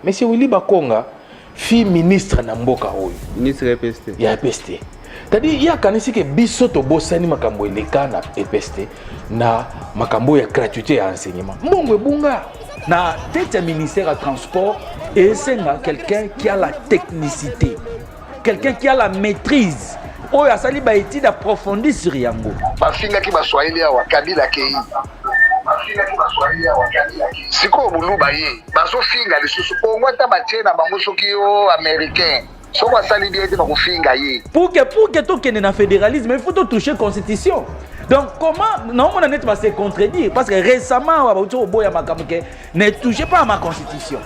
Monsieur Willy Bakonga, fille ministre na mboka oyo. Ministre EPST. Ya EPST. C'est-à-dire, il y a kanisi que bisoto bosani makambo eleka na EPST na makambo ya gratuité ya enseignement. Mbongo bunga na tête du ministère du transport et c'est quelqu'un qui a la technicité, quelqu'un qui a la maîtrise. Oyo asali ba étude approfondie sur yango. Bafinga ki baswahili ya wakabila kei. Siko buluba ye. Bazofinga lisusu Kongo ta batiena bango soki yo américain. Pour que tout ait un fédéralisme, il faut toucher la constitution. Donc comment non on va se contredire parce que récemment ne touchez pas à ma constitution.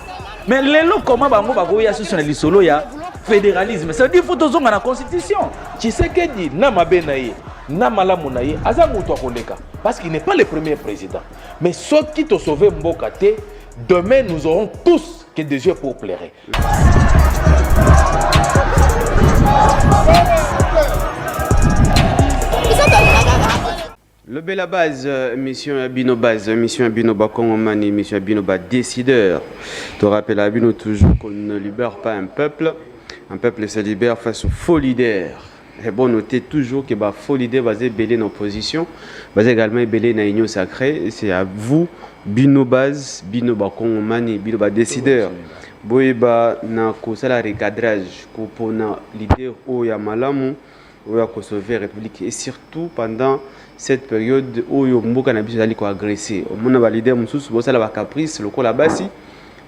Mais les lots comment bango bagoya sur le solo ya fédéralisme. Ça veut dire faut tous la constitution. Tu sais que dit na mabenaye na malamu na ye azamuto koleka parce qu'il n'est pas le premier président. Mais ceux qui te sauver mboka te demain nous aurons tous que des yeux pour plaire. Le Bela Base, mission Abino Base, mission Abino Bakongomani, mission Abino Ba décideur. Tu rappelles Abino toujours qu'on ne libère pas un peuple se libère face aux faux leaders. C'est bon noter toujours que les faux leaders basés belé nos positions, basés également belé na union sacrée. C'est à vous, Bino Base, Bino Bakongomani, Bino Ba décideur. Boyeba na kosala recadrage kopona leader oya malamu oya ko sauver république et surtout pendant cette période oyo mboka na biso ali ko agresser omona ba leader mususu bosala ba caprice lokola basi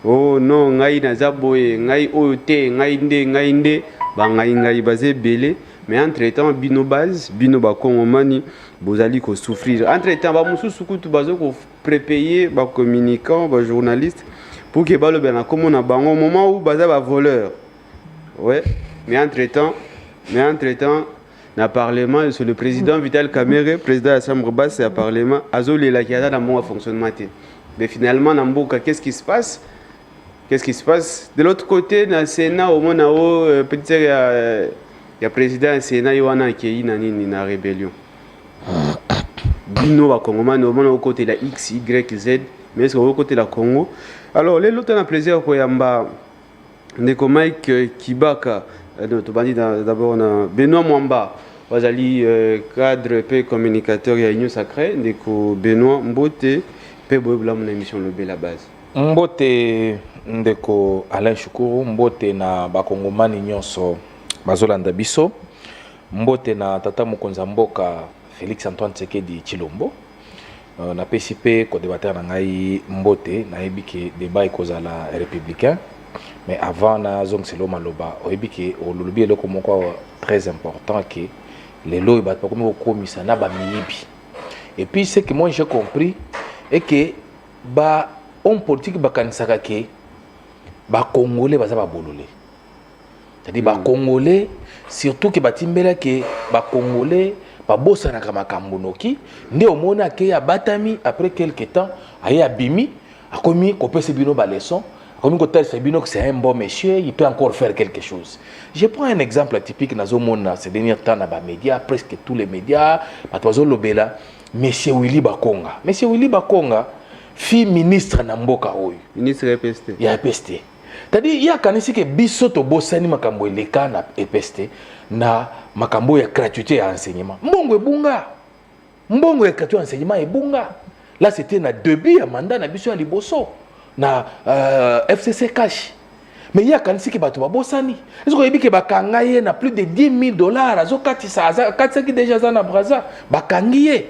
oh non ngai naza boye ngai oyo te ngai nde ba ngai basé belé mais entre temps bino base bino ba kongomani bozali ko souffrir entre temps ba mususu kutu bazo ko prépayer ba communicants ba journalistes pour que balo bena comme on a bango au moment où baza ba voleur ouais mais entre temps na parlement sur le président Vital Kamerhe président de la Chambre basse et à parlement azoli la kiada dans mon fonctionnement mais finalement na mboka qu'est-ce qui se passe de l'autre côté na Sénat au moment où petit ya président Sénat yoana qui na nini na rébellion bino ba kongomani au moment au côté la X Y Z mais c'est au côté la Congo. Alors, les autres ont un plaisir pour Yamba, Ndeko Mike Kibaka, d'abord Benoît Mwamba, Wazali cadre et communicateur et union sacrée, Ndeko Benoît Mbote, Pe Boebla mon émission Le Bela Base. Mbote Ndeko Alain Shukuru, Mbote na Bakongomani nyonso bazolanda biso, Mbote na Tata Mokonza Mboka Félix Antoine Tshisekedi Tshilombo. Na PCP ko débatteur na ngai mbote na ebiki débat ekozala républicain mais avant na zong selo maloba oyebiki olobi eloko moko très important que les lois bat pas comme komisa na ba miyibi et puis ce que moi j'ai compris est que ba homme politique bakanisaka ke ba congolais baza ba bololé c'est-à-dire ba congolais surtout que batimbela ke ba congolais babosa na makambo noki nde omona ke ya batami après quelque temps aye abimi akomi kopesa bino ba leçon akomi ko tel bino que c'est un bon monsieur il peut encore faire quelque chose. Je prends un exemple typique na zomona ces derniers temps na ba médias presque tous les médias batwazo lobela monsieur Willy Bakonga fille ministre na mboka oyo ministre EPST ya EPST. C'est-à-dire il y a kanisi ke bisoto bosani makambo eleka na EPST na makambo ya gratuité ya enseignement. Mbongo ya gratuité ya enseignement ebunga. Là c'était na début ya mandat na biso ya liboso na FCC cash. Mais il y a kanisi ke bato babosani. Est-ce que yebi ke bakanga ye na plus de $10,000 azo katisa katisa ki déjà za na braza bakangi ye.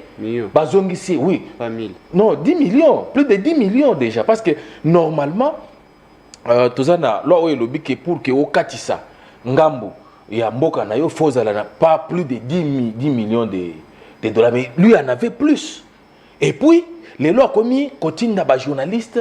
Bazongisi oui. Pas 1000. Non, 10 millions, plus de 10 millions déjà parce que normalement tozana loi oyo lobi ke pour que o katisa ngambu ya mboka na yo fozala na pas plus de 10 millions de dollars mais lui en avait plus. Et puis les lois commis kotinda ba journaliste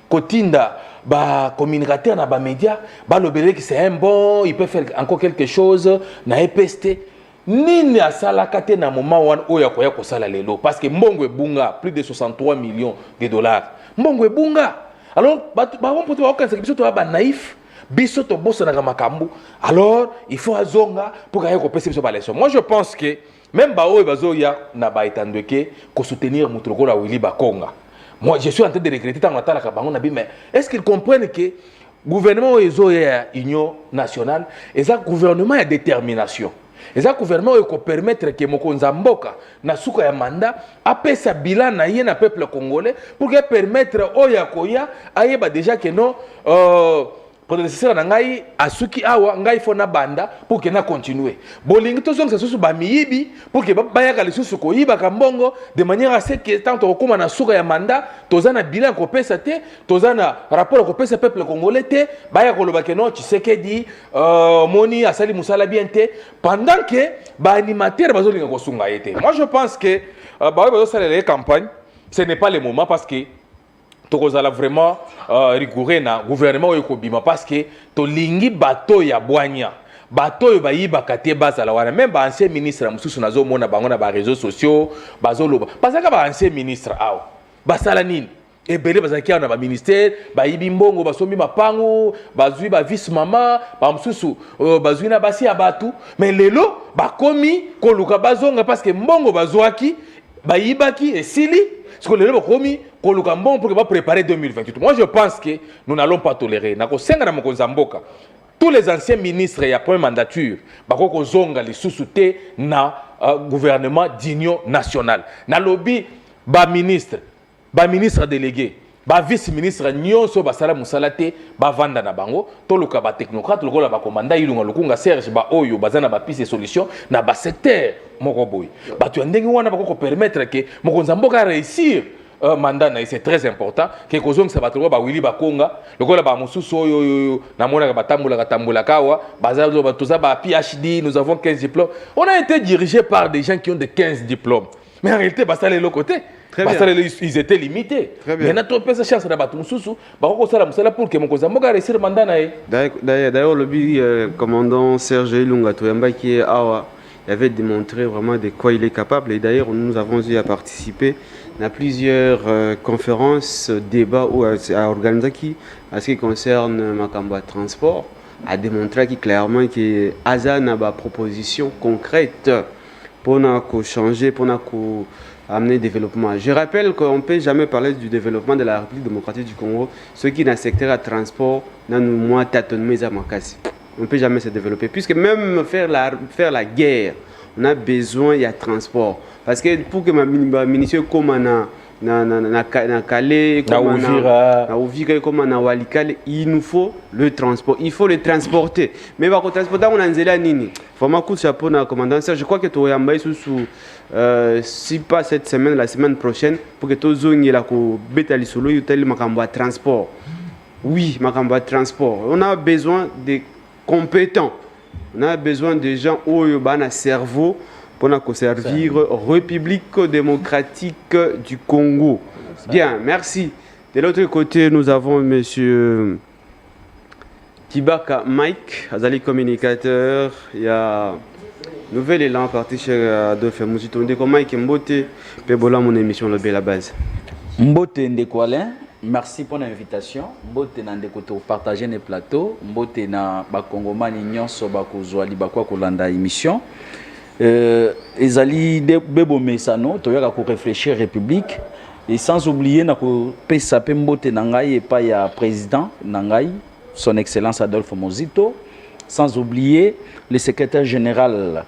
kotinda ba communicateur na ba média ba lobele que c'est un bon il peut faire encore quelque chose na EPST nini asala kate na moment wan oya koya kosala lelo parce que mbongo ebunga plus de 63 millions de dollars mbongo ebunga. Alors on peut voir que c'est biso to ba naïf biso to bossa na makambu alors il faut azonga pour gagner kopesa biso ba leçon. Moi je pense que même ba oyo bazoya na ba etandeke ko soutenir mutroko la Willy Bakonga. Moi je suis en train de regretter tant atala ka bango na bi mais est-ce qu'ils comprennent que gouvernement oyo ya union nationale eza gouvernement ya détermination. Eza gouvernement oyo ko permettre que mokonza mboka na suka ya mandat apesa bilan na ye na peuple congolais pour que permettre oya koya ayeba déjà que non prédécesseur na ngai asuki awa ngai fona banda pour que na continuer bolingi tozongisa susu bamiyibi pour que bayaka lisusu koyiba kambongo de manière à ce que tant tokoma na suka ya mandat tozana bilan kopesa te tozana rapport kopesa peuple congolais te baya koloba que non Tshisekedi moni asali musala bien te pendant que ba animateur bazolinga kosunga yete. Moi je pense que ba bazosala les campagnes ce n'est pas le moment parce que tokozala vraiment rigoureux na gouvernement oyo kobima parce que tolingi bato ya bwanya bato oyo bayibaka te bazala wana même ba ancien ministre mosusu nazomona bango na ba réseaux sociaux bazoloba parce que ba ancien ministre awa basala nini ebele bazaki na ba ministère bayibi mbongo basombi mapango bazwi ba vice mama ba mosusu bazwi na basi ya batu mais lelo bakomi koluka bazonga parce que mbongo bazwaki bayibaki esili parce que les gens ont pour préparer 2028. Moi, je pense que nous n'allons pas tolérer. Tous les anciens ministres et après mandature, ils sont na gouvernement d'union nationale. Na lobby, ministre délégué, vice-ministre, nyonso basala musalate, vanda na bango, toluka ba technocrate, lokola ba commandant ilunga lukunga Serge ba oyo bazana ba piste solution na ba secteur moko boy. Ba tu ndenge wana ba ko permettre que mokonza mboka réussir mandat na c'est très important que kozong sa batlo ba wili ba konga lokola ba mususu oyo na mona ba tambula kawa bazalo ba toza ba PhD, nous avons 15 diplômes. On a été dirigé par des gens qui ont de 15 diplômes. Mais en réalité ba ça les l'autre côté. Ils étaient limités. Mais notre personne chance na batu mususu ba ko sala musala pour que mokonza mboka réussir mandat na. D'ailleurs le commandant Serge Ilunga Toyamba qui est awa il avait démontré vraiment de quoi il est capable et d'ailleurs nous avons eu à participer à plusieurs conférences, débats ou à organiser qui à ce qui concerne Makamba transport a démontré clairement que Azan a une proposition concrète pour changer, pour amener développement. Je rappelle qu'on ne peut jamais parler du développement de la République démocratique du Congo, ce qui dans le secteur de transport n'a moins tâtonné à Makassi. On ne peut jamais se développer. Puisque même faire la guerre, on a besoin de transport. Parce que pour que ma ministère comme na Calais, comme na Uvira, comme na Walikale, il nous faut le transport. Il faut le transporter. Mais par contre, transporter, on a un zéla nini. Vraiment, coup de chapeau na commandant. Je crois que tu as un si pas cette semaine, la semaine prochaine, pour que tu aies la bétali solo, tu aies le transport. Oui, le transport. On a besoin de compétents. On a besoin de gens qui ont un cerveau pour servir République démocratique du Congo. Bien, merci. De l'autre côté, nous avons M. Kibaka Mike, Azali communicateur. Il y a nouvel élan parti chez Adolphe Mouzito. Ndeko Mike Mbote, Pebola, mon émission Le Bel à base. Mbote Ndeko Alain. Merci pour l'invitation. Mbote na ndeko to partager les plateaux. Mbote na bakongomani nyonso bakozwa libakwa kolanda émission. Ezali bebo mesano toyaka ko réfléchir république et sans oublier na ko pesa pe mbote na ngai et pas ya président na ngai son excellence Adolphe Mozito, sans oublier le secrétaire général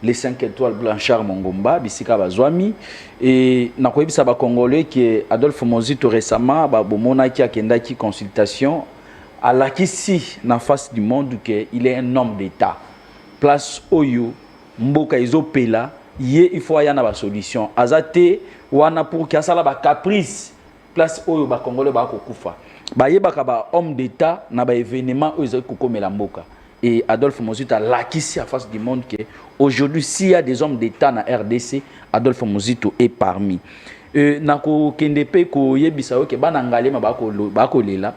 les 5 étoiles Blanchard Mongomba, Bisika Bazwami, et Nakoyebisa ba Congolais qui est Adolphe Mozito récemment, Bomona qui a kendaki consultation, à la Kissi, na face du monde, qu'il est un homme d'État. Place Oyo, Mboka Izo Pela, il faut y avoir une solution. Azate, wana pour qu'il y ait un caprice, place Oyo, ba Congolais, ba Kokufa. Ba yebaka ba homme d'État, na ba événement, Oyo Kokome la Mboka. Et Adolphe Mozito a l'acquis à face du monde qu'aujourd'hui, s'il y a des hommes d'État dans RDC, Adolphe Mozito est parmi. Nako kendepe ko yebisa ke bana ngalema bako lela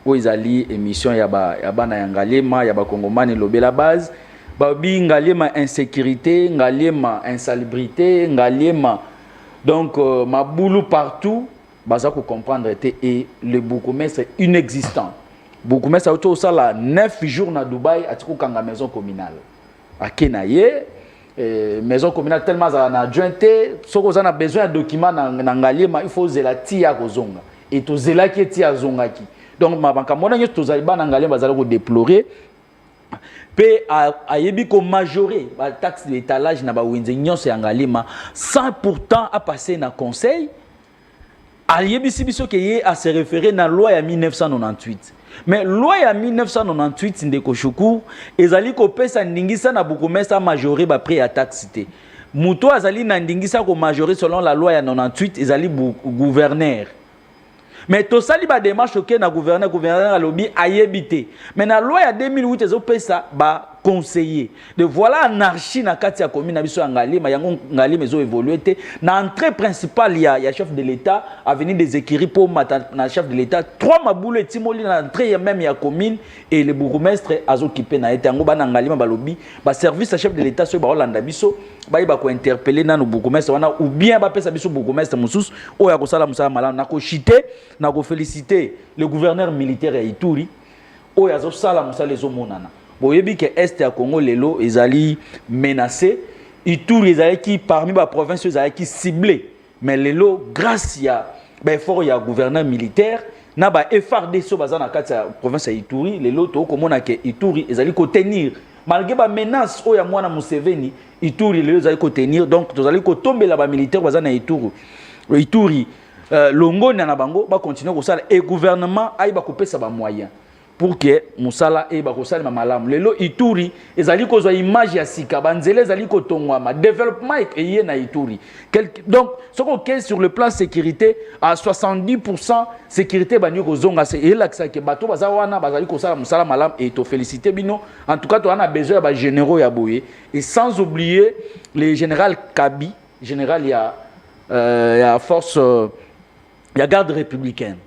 o ezali émission ya bana ngalema ya ba kongomani lobela base ba bi ngalema insécurité, ngalema insalubrité, ngalema donc maboulou partout baza ko comprendre et le bourgmestre inexistant. Beaucoup mais ça autour ça là 9 jours na Dubaï à Tikukanga maison communale à Kenaye maison communale tellement ça na adjointé ce qu'on a besoin de documents na ngalema il faut zela tia kozonga et to zela ki tia zonga ki donc makambo na nyonso tozali bana ngale bazali ko déplorer pe ayebi ko majorer ba taxe d'étalage na ba wenze nyonso ya ngalema sans pourtant à passer na conseil ayebisi biso ke ye a se référer na loi ya 1998. Mais loi ya 1998 ndeko Choukou ezali ko pesa ndingisa na bourgmestre majorer ba prix ya taxe te. Muto azali na ndingisa ko majorer selon la loi ya 98 ezali gouverneur. Mais tout ça li ba démarche que na gouverneur alobi ayebité. Mais na loi ya 2008 ezo pesa ba conseiller. De voilà anarchie na kati ya commune na biso ngalima yango ngalima ezo évoluer te. Na entrée principale ya chef de l'état a venu des écrits pour na chef de l'état 3 maboule timoli na entrée même ya commune et le bourgmestre azo occupé na été yango bana ngalima balobi ba service à chef de l'état so ba Holanda biso ba ko interpeller na no bourgmestre wana ou bien ba pesa biso bourgmestre mususu o ya ko sala musala malana na ko chiter na ko féliciter le gouverneur militaire ya Ituri o ya zo sala musala ezo monana. Boyebi que est ya Congo lelo ezali menacé Ituri ezali qui parmi ba provinces ezali qui ciblé mais lelo grâce ya ba effort ya gouverneur militaire na ba FARDC baza na kati ya province ya Ituri lelo to komona ke Ituri ezali ko tenir malgré ba menace o ya mwana Museveni Ituri lelo ezali ko tenir donc tozali ko tombela ba militaire baza na Ituri longoni na bango ba continuer ko sala et gouvernement ay ba kopesa ba moyens pour que musala e ba ko sala malamu lelo Ituri ezali ko zo image ya sika banzele ezali ko tongwama développement e na Ituri donc ce qu'on est sur le plan sécurité à 70% sécurité banyo ko zonga c'est et là que bato baza wana bazali ko sala musala malamu et to féliciter bino en tout cas to ana besoin ba généraux ya boye et sans oublier les général Kabi général ya force ya garde républicaine.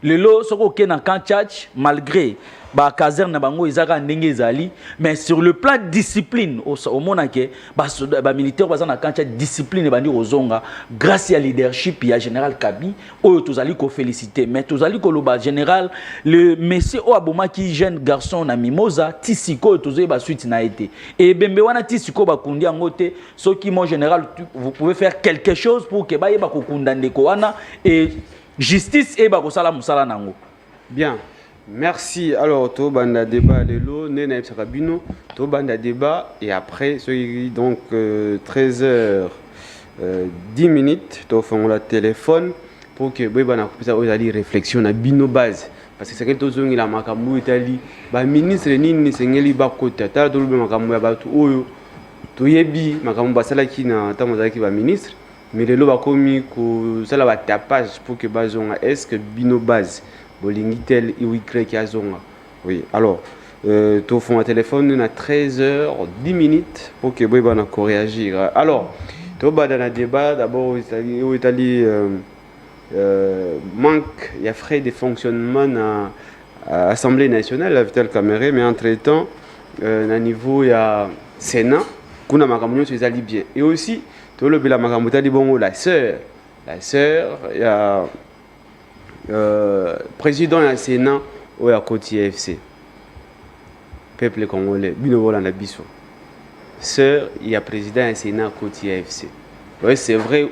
Le lot soko ke na Kanchach malgré ba caserne bango izaka ndenge ezali mais sur le plan discipline au mona ke ba militaire baza na Kanchach discipline bandi ozonga grâce à leadership ya général Kabi oyo tozali ko féliciter mais tozali ko loba général le monsieur o aboma ki jeune garçon na Mimosa Tisiko tozoyi ba suite na été et bembe wana Tisiko ba kundi ngote soki mon général vous pouvez faire quelque chose pour que ba yeba ko kunda ndeko wana et justice et bakosala musala nango. Bien. Merci. Alors, to banda débat lelo nena ebsakabino, to banda débat et après donc 13h 10 minutes to font la téléphone pour que bana kopesa ozali réflexion na bino base parce que c'est que tozongi la makambo itali ba ministre nini sengeli bakota ta to lube makambo ya batu oyo to yebi makambo basala ki na tamozala ki ba ministre. Mais les lois commis que ça va tapage pour que bazonga est-ce que bino base bolingi tel ou y a zonga oui alors to fond un téléphone à 13h 10 minutes pour que boy bana ko réagir alors to bada na débat d'abord Italie manque il y a frais de fonctionnement à Assemblée nationale la Vital Caméré mais entre-temps à niveau il y a Sénat kuna makambo sur les bien et aussi le bila makambuta di bongo la sœur il y a président du Sénat au ya Koti FC peuple congolais bino volanda biso sœur il y a président du Sénat Koti FC oui c'est vrai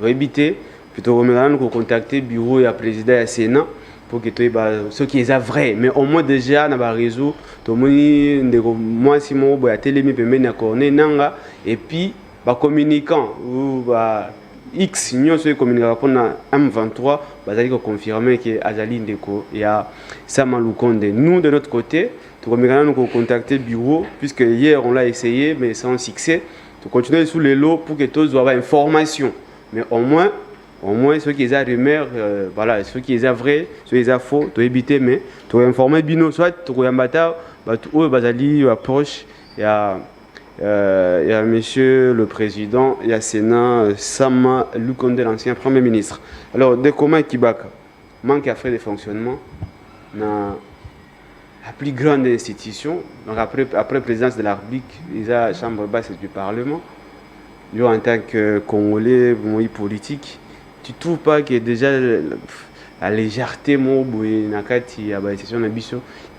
éviter plutôt remercier nous contacter bureau ya président du Sénat pour que tu ce qui est vrai mais au moins déjà na ba réseau to moni ndeko moi Simon boya telemi pembeni na corner nanga et puis ba communicant ou ba X nous se communiquer pour na M23 bazali ko confirmer que azali ndeko ya Samalukonde nous de notre côté tu remercier nous contacter bureau puisque hier on l'a essayé mais sans succès tu continuer sous les lots pour que tous avoir information mais au moins ceux qui ont rumeur voilà ceux qui ont vrai ceux qui ont faux tu éviter mais tu informer bino soit tu yambata ba tu bazali approche il y a monsieur le président, il y a Sénat, Sama Lukonde, l'ancien Premier ministre. Alors, dès comment Kibaka manque à frais de fonctionnement dans la plus grande institution, donc après présidence de la République, il y a la Chambre basse du Parlement. Lui, en tant que Congolais, politique, tu ne trouves pas que déjà la légèreté,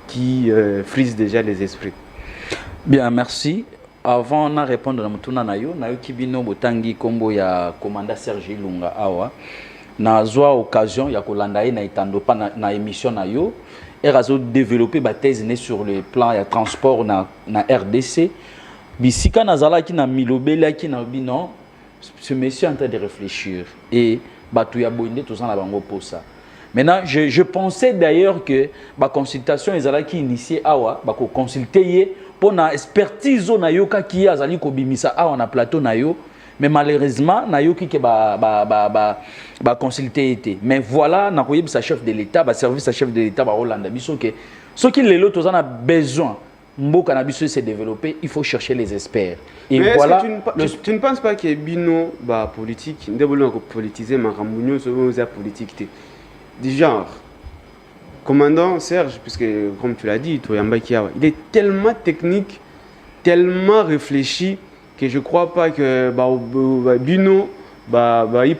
qui frise déjà les esprits? Bien, merci. Avant de répondre à Mutuna Nayo, Nayo Kibino Botangi Kombo ya commandant Serge Lunga Awa. nazwa occasion ya kolanda ye na Itandopa na émission na yo et razo développer ba thèse sur le plan ya transport na RDC bisika nazalaki na milobelaki na bino ce monsieur est en train de réfléchir et batu ya boinde tout ça na bango pour ça. Maintenant je pensais d'ailleurs que ba consultation ezalaki initié awa ba ko consulter ye pour na expertise na yo ka ki azali ko bimisa awa na plateau na yo. Mais malheureusement, na yoki ke ba consulter été. Mais voilà, na koyeb sa chef de l'État, ba service sa chef de l'État ba Hollande biso que ce qui les lots on a besoin mboka na biso se développer, il faut chercher les experts. Et mais voilà, tu ne penses pas que bino ba politique, ndebolo ko politiser makambo so za politique du genre commandant Serge, puisque comme tu l'as dit, Toyamba Kiawa, il est tellement technique, tellement réfléchi que je crois pas que Bino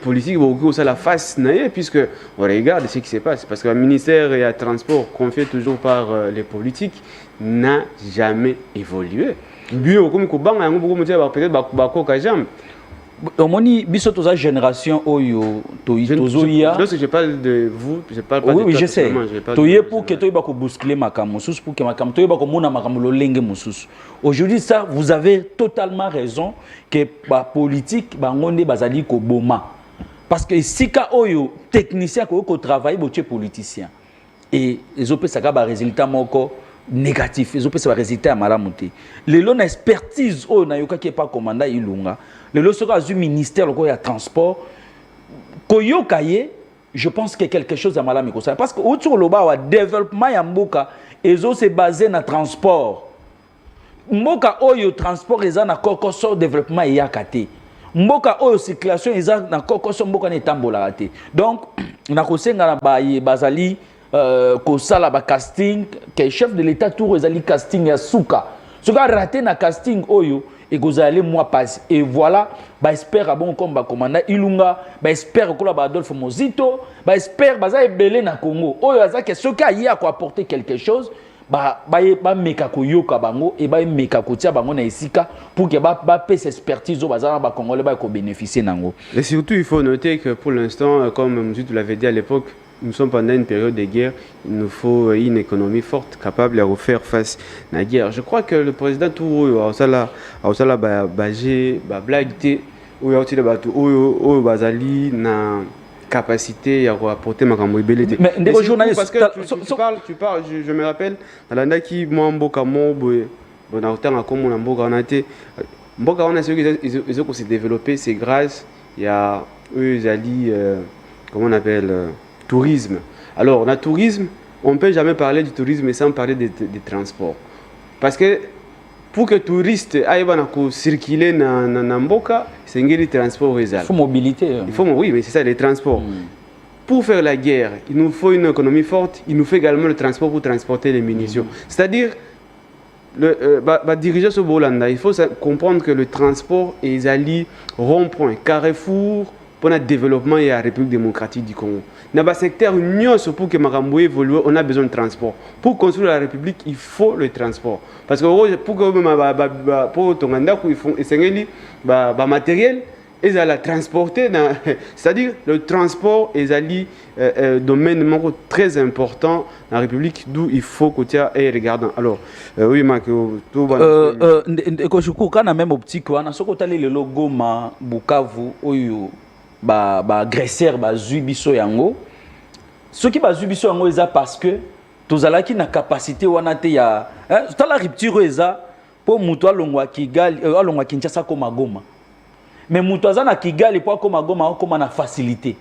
politique ça la face puisque on regarde ce qui se passe parce que le ministère et le transport confié toujours par les politiques n'a jamais évolué. Bio comme Kobanga peut-être jambe. Omoni biso toza génération oyo tozoya. Lorsque je parle de vous, je parle pas de oui, toi. Je sais. Toye pour que toyeba ko bousculer makambo mususu pour que makambo toyeba ko mona makambo lolenge mususu. Aujourd'hui ça vous avez totalement raison que ba politique ba ngonde bazali ko boma. Parce que sika oyo technicien ko travailler botie politicien. Et les opé saka ba résultat moko négatif, les opé ça ba résultat malamu te. Lelo na expertise oyo na yoka ki pas commandant Ilunga. Le lorsque du ministère le transport, koyokaye, je pense que quelque chose a mal à parce que autour le bas développement ya mboka ezo se basé na transport. Mboka oyo transport eza na kokoso développement ya kate. Mboka oyo circulation eza na kokoso mboka na tambola kate. Donc na kosenga na baye bazali ko sala ba casting que chef de l'état tour ezali casting ya suka. Suka raté na casting oyo et vous allez moi passer et voilà bah espère à bon comme bah commandant Ilunga bah espère que là bah Adolphe Mozito bah espère bah ça est belé na Congo oh ya ça que ce cas y a quoi apporter quelque chose bah meka ko yoka bango et bah meka ko tia bango na isika pour que bah pèse expertise au bazar bah congolais bah ko bénéficier nango. Et surtout il faut noter que pour l'instant comme Mozito l'avait dit à l'époque, nous sommes pendant une période de guerre, il nous faut une économie forte, capable de refaire face à la guerre. Je crois que le président Touro, Aosala Bagé, Blagté, ou Bazali, na capacité à apporter ma camouibélité. Mais des journalistes, parce que tu parles, je me rappelle, dans l'année qui moi Mboka Mobo, on a autant à comme Mboka on a été, Mboka on a ceux qui ont se développé, c'est grâce, il y a eux, Zali, comment on appelle tourisme. Alors, on a tourisme, on ne peut jamais parler du tourisme sans parler des transports. Parce que pour que les touristes aillent circuler dans Mboka, c'est un transport. Il faut mobilité. Oui, mais c'est ça, les transports. Pour faire la guerre, il nous faut une économie forte, il nous faut également le transport pour transporter les munitions. C'est-à-dire, diriger ce Bolanda, il faut comprendre que le transport est allié rond-point, carrefour, pour le développement et la République démocratique du Congo. Dans le secteur union, pour que Marambo évolue, on a besoin de transport. Pour construire la République, il faut le transport. Parce que pour que Tonganda, il faut essayer le matériel, ils allaient transporter. C'est-à-dire le transport est un domaine très important dans la République, d'où il faut que tu aies regardé. Alors, oui, Marc, tout va. Je crois même optique, on a le logo Bukavu, Oyo. Agresseur bazui biso yango ce qui bazui biso yango eza parce que tozalaki na capacité wana te ya la rupture eza pour muto alongwa Kigali alongwa Kinshasa koma Goma mais muto aza na Kigali pour koma Goma koma na facilité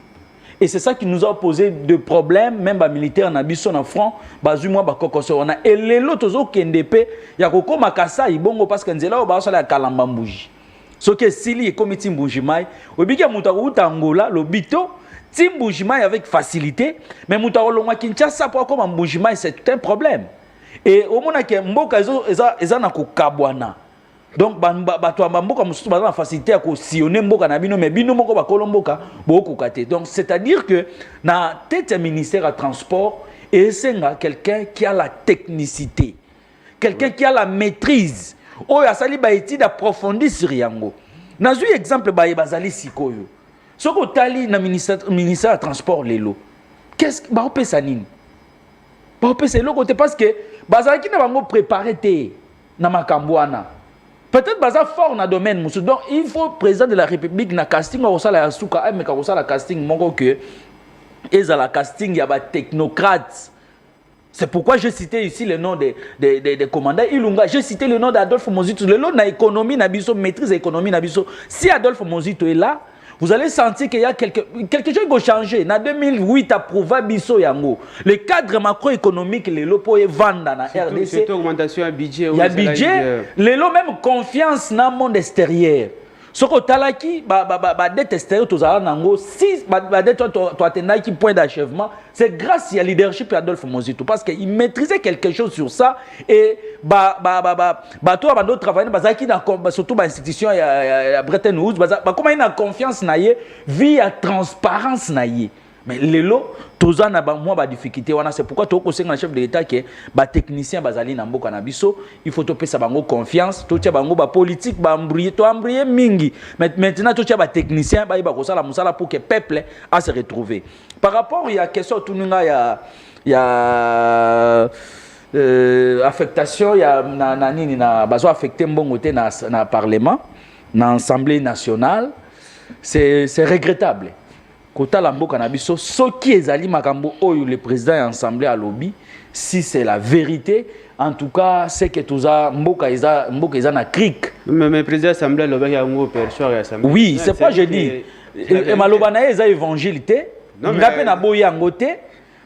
et c'est ça qui nous a posé de problèmes même ba militaire na biso na front bazui moi ba kokoso wana et lelo tozo kendepe ya kokoma Kasai bongo parce que nzela ba sala kalamba mbuji. Ce qui est Sili et comme Timbujimai, au biga Moutaouta Angola, le bito, Timbujimai avec facilité, mais Moutaolonga Kinshasa, pour comme Mbujimai, c'est un problème. Et au moment où Mboka ezana ko kabwana. Donc, bato Mboka mususu bazana facilité à sillonner Mboka na bino, mais bino moko ba kolomboka beaucoup kate. Donc, c'est-à-dire que na tête ministère à transport, et c'est quelqu'un qui a la technicité, quelqu'un qui a la maîtrise. Oh, ya sali ba étude approfondie sur yango. Nazu exemple ba bazali sikoyo. Ce que tali na ministère de transport lelo. Qu'est-ce que ba opesa nini? Ba opesa le côté parce que bazaki na bango préparer té na makambwana. Peut-être baza fort na domaine musu. Donc il faut président de la République na casting au sala ya suka ay me ka sala casting moko que ezala casting ya ba technocrates. C'est pourquoi j'ai cité ici le nom des commandants Ilunga. J'ai cité le nom d'Adolphe Mozito. Le lot na économie na biso, maîtrise économie na biso. Si Adolphe Mozito est là, vous allez sentir qu'il y a quelque chose qui va changer. En 2008, approuvé biso yango. Le cadre macroéconomique, le lot pour vendre dans la RDC. C'est augmentation à budget. Il y a budget. Le lot même confiance dans le monde extérieur. Ce que talaki dette extérieure tozala nango si dette to atteindre point d'achèvement, c'est grâce à leadership d'Adolphe Mozito parce qu'il maîtrisait quelque chose sur ça et toi bando travailler bazaki na surtout ba institution ya Bretton Woods comment il a confiance na ye via transparence na ye. Mais lelo toza na ba moi ba difficulté wana c'est pourquoi to conseiller na chef de l'état que ba technicien bazali na mboka na biso il faut to pesa bango confiance to tia bango ba politique ba embrouiller mingi maintenant to tia ba technicien ba ko sala musala pour que peuple a se retrouver par rapport il y a question tununga ya affectation ya na nini na bazo affecter mbongo te na parlement na assemblée nationale c'est regrettable. Kota la mboka na biso soki ezali makambo oyo le président ya assemblée à lobby si c'est la vérité en tout cas c'est que toza mboka eza na cric mais président assemblée lobby ya ngo percheur ya assemblée oui c'est pas je dis et maloba na eza évangile te ngape na boya ngote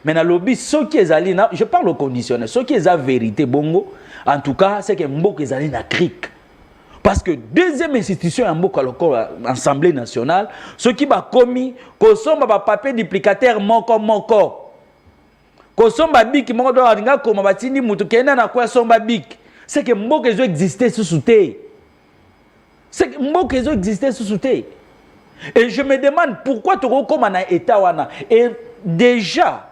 mais na lobby soki ezali na je parle au conditionnel soki eza vérité bongo en tout cas c'est que mboka ezali na cric. Parce que deuxième institution en Mboka local Assemblée nationale, ce qui va commis, kosomba ba papier duplicateur moko. Kosomba bik moko do alinga koma batindi mutu kenda na kwa somba bik. C'est que Mboka ezo exister sous thé. C'est que Mboka ezo exister sous thé. Et je me demande pourquoi tu comme na état wana et déjà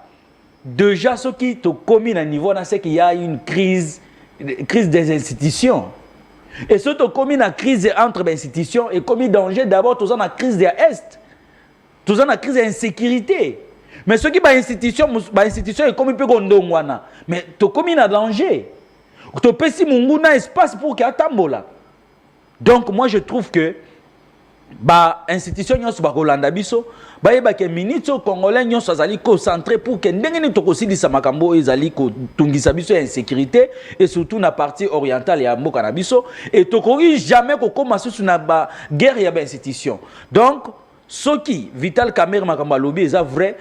ce qui te commis à niveau là c'est qu'il y a une crise des institutions. Et surtout, comme une crise entre les institutions et comme un danger, d'abord, tout ça, la crise de l'Est. Tout ça, la crise d'insécurité. Mais ce qui est institution est comme un peu gondongwana. Mais tu comme un danger. Tu peux si mon espace pour qu'il y ait tambola. Donc, moi, je trouve que institution nyonso ba Rolanda biso ba yeba ke ministre congolais nyonso azali concentré pour que ndenge to kosilisa makambo ezali ko tungisa biso ya insécurité et surtout na partie orientale ya mboka na biso et to ko jamais ko commencer sur na ba guerre ya ba institution. Donc soki Vital Kamerhe makambo lobby eza vrai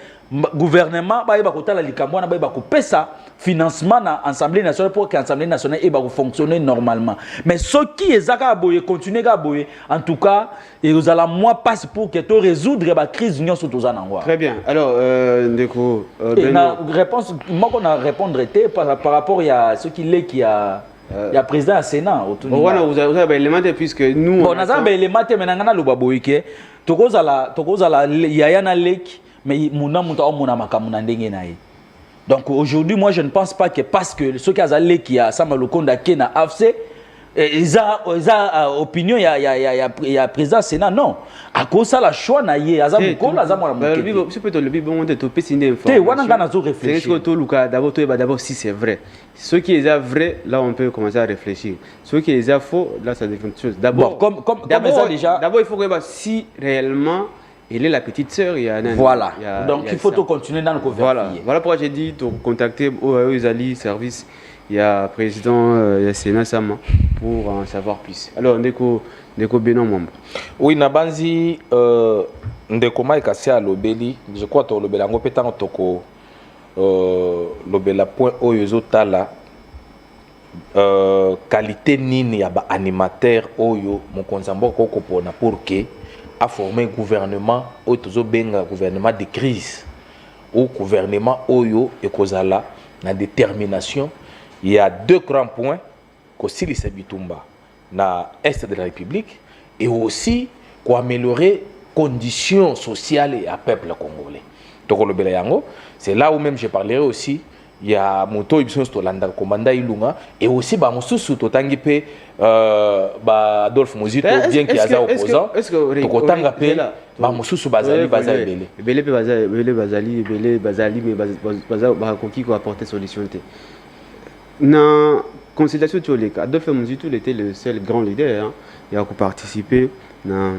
gouvernement ba yeba ko tala likambo na ba yeba ko pesa financement na Assemblée nationale pour que l'Assemblée nationale ait fonctionner normalement. Mais ce qui est à boyer, continuer à boyer, en tout cas, et vous allez moi passe pour que tu résoudre la crise union sur tous en Très bien. Alors, Ndeko, la réponse, moi qu'on a répondre par rapport à ce qu'il est qui a. Il y a président à Sénat. Vous avez élément puisque nous. Bon, nous avons élément mais nous avons le baboïke. Tokoza la yayana lek mais muna muta muna makamuna ndenge na ye. Donc aujourd'hui, moi je ne pense pas que parce que ceux qui ont qui a Samalukonda qui na AFC, ils ont opinion il y a président Sénat non. À cause ça la choix na yé azamukola azamwana. C'est peut-être le bon de topé signer information. Te wana ngana zo réfléchir. C'est que Luka d'abord si c'est vrai. Ce qui est vrai là on peut commencer à réfléchir. Ce qui est faux là ça devient autre chose. D'abord comme ça déjà. D'abord il faut que si réellement elle est la petite sœur, il y a un voilà. Donc il faut continuer dans le gouvernement. Voilà pourquoi j'ai dit de contacter Ouzali service, il y a président il y a Sénat Sama pour en savoir plus. Alors Ndeko Beno Mwamba. Oui, Nabanzi Ndeko Mike Asia Lobeli, je crois que Lobela ngo petango toko Lobela point oyo tala qualité nini ya ba animateur oyo mon konzambo ko kopona pour que a formé un gouvernement ou un gouvernement de crise ou gouvernement oyo et kozala na détermination. Il y a deux grands points que Silise Bitumba na est de la République et aussi pour améliorer les conditions sociales et à peuple congolais. Donc le Belayango, c'est là où même je parlerai aussi. Il y a Moto Ibson Stolanda, commandant Ilunga, et aussi Moussou Totangipe, Adolphe Mozito, bien qu'il y a opposant. ba mosusu bazali ebele. Ebele pe bazali mais ba koki ko apporter solution te. Na consultation tu les Adolphe Muzito était le seul grand leader il a participé na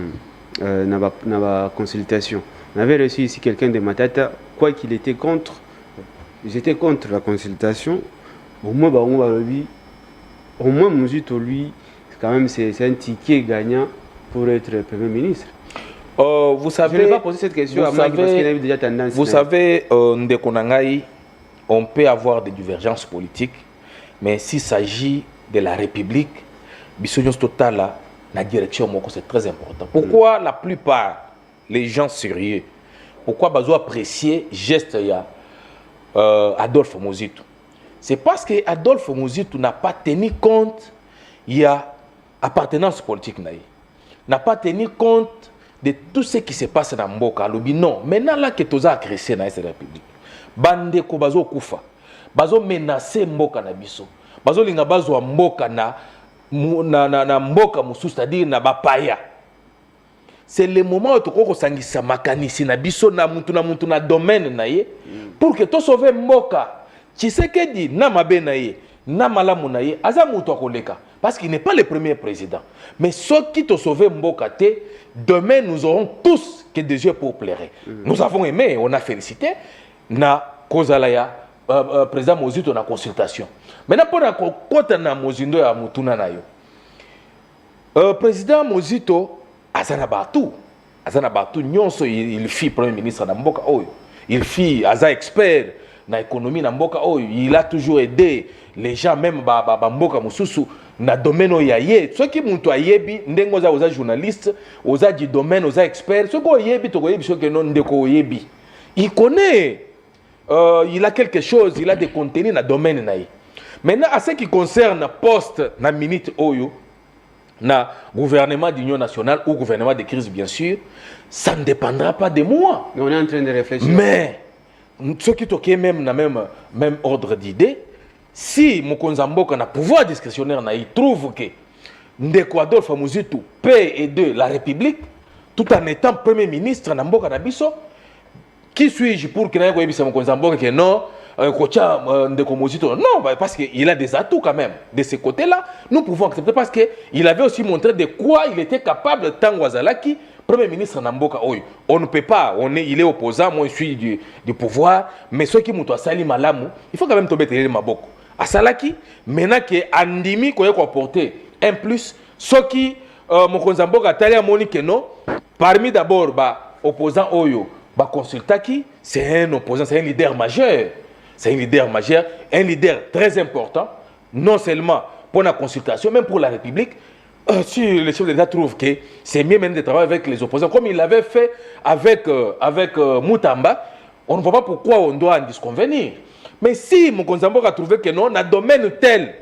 consultation. On avait reçu ici quelqu'un de Matata, quoi qu'il était contre, j'étais contre la consultation. Au moins Muzito lui quand même c'est un ticket gagnant pour être Premier ministre. Vous savez, je n'ai pas posé cette question à Mike parce qu'il avait déjà tendance. Vous savez, Ndekonangai, on peut avoir des divergences politiques, mais s'il s'agit de la République, Bissonios Total, la direction, c'est très important. Pourquoi la plupart, les gens sérieux, pourquoi ils ont apprécié le geste Adolphe Muzito? C'est parce que Adolphe Muzito n'a pas tenu compte de l'appartenance politique. N'a pas tenu compte de tout ce qui se passe dans Mboka. Non, maintenant là que tu as agressé dans cette République, bande ko bazo kufa, bazo menacer Mboka na biso, bazo linga bazo Mboka na Mboka musu, c'est-à-dire na bapaya. C'est le moment où tu ko sangisa makanisi na biso na mutu na domaine na ye pour que tu sauves Mboka. Tshisekedi na mabe na ye, na malamu na ye, aza mutu akoleka parce qu'il n'est pas le premier président. Mais ceux qui te sauvent Mboka te, demain nous aurons tous que des yeux pour pleurer. Nous avons aimé, on a félicité na Kozalaya président Muzito na consultation. Maintenant pour na kota na mozindo ya mutuna na yo. Président Muzito azana batu nyonso il fit premier ministre na Mboka oyo. Il fit aza expert na économie na Mboka oyo. Il a toujours aidé les gens même ba Mboka mususu na domaine ya ye. Ceux qui muntu ayebi ndengo za journaliste, oza du domaine, oza expert, ceux ko yebi to ko yebi ceux que non ndeko yebi. Il connaît il a quelque chose, il a des contenus dans le domaine na ye. Maintenant à ce qui concerne poste na minute oyo na gouvernement d'union nationale ou gouvernement de crise bien sûr, ça ne dépendra pas de moi. On est en train de réfléchir. Mais ceux qui toquent même ordre d'idée, si Mokonza Mboka na pouvoir discrétionnaire na il trouve que Ndeko Adolphe Muzito peut aider la République tout en étant premier ministre na Mboka na biso, qui suis-je pour que na Mokonza Mboka que non Kocha Ndeko Muzito? Non, parce qu'il a des atouts quand même. De ce côté-là, nous pouvons accepter parce qu'il avait aussi montré de quoi il était capable tant Wazalaki, Premier ministre Namboka Oyo. On ne peut pas, il est opposant, moi je suis du pouvoir, mais ceux qui m'ont sali malamu, il faut quand même tomber les maboko. À Salaki, maintenant que Andimi qu'on a apporté un plus, ceux qui Mokonza Mboka Talia Monique non, parmi d'abord opposant Oyo, Consultaki, c'est un opposant, c'est un leader majeur. C'est un leader majeur, un leader très important, non seulement pour la consultation, même pour la République. Si le chef d'État trouve que c'est mieux même de travailler avec les opposants, comme il l'avait fait avec Moutamba, on ne voit pas pourquoi on doit en disconvenir. Mais si Mokonza Mboka a trouvé que non, dans le domaine tel,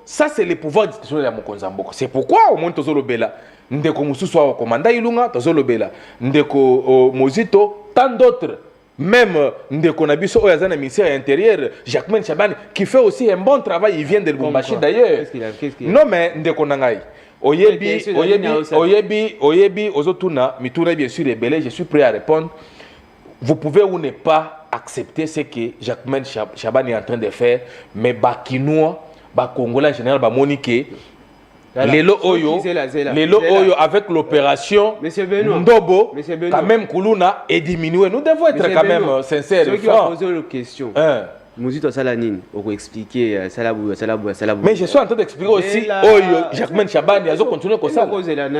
ça c'est le pouvoir discrétionnaire de Mokonza Mboka. C'est pourquoi au moins Tozolobela, Ndeko Mususu wa commandant Ilunga, Tozolobela, Ndeko Muzito, tant d'autres. Même Ndeko Nabiso Oyazana, ministère intérieur, Jacquemain Chabani, qui fait aussi un bon travail, il vient de Lubumbashi d'ailleurs. Non mais Ndeko Nangai, Oyebi, Ozotuna, Mituna bien sûr est belé, je suis prêt à répondre. Vous pouvez ou ne pas accepter ce que Jacquemain Chabani est en train de faire, mais Bakinois, Congolais en général, Monique. Lelo Oyo avec l'opération Ndobo, quand même Koulouna est diminué. Nous devons être quand même sincères. Ceux qui ont posé la question, Muzito Salanine, on va expliquer Salabou. Mais je suis en train d'expliquer aussi Oyo, Jacquemain Chabani, ils ont continué comme ça. Poser la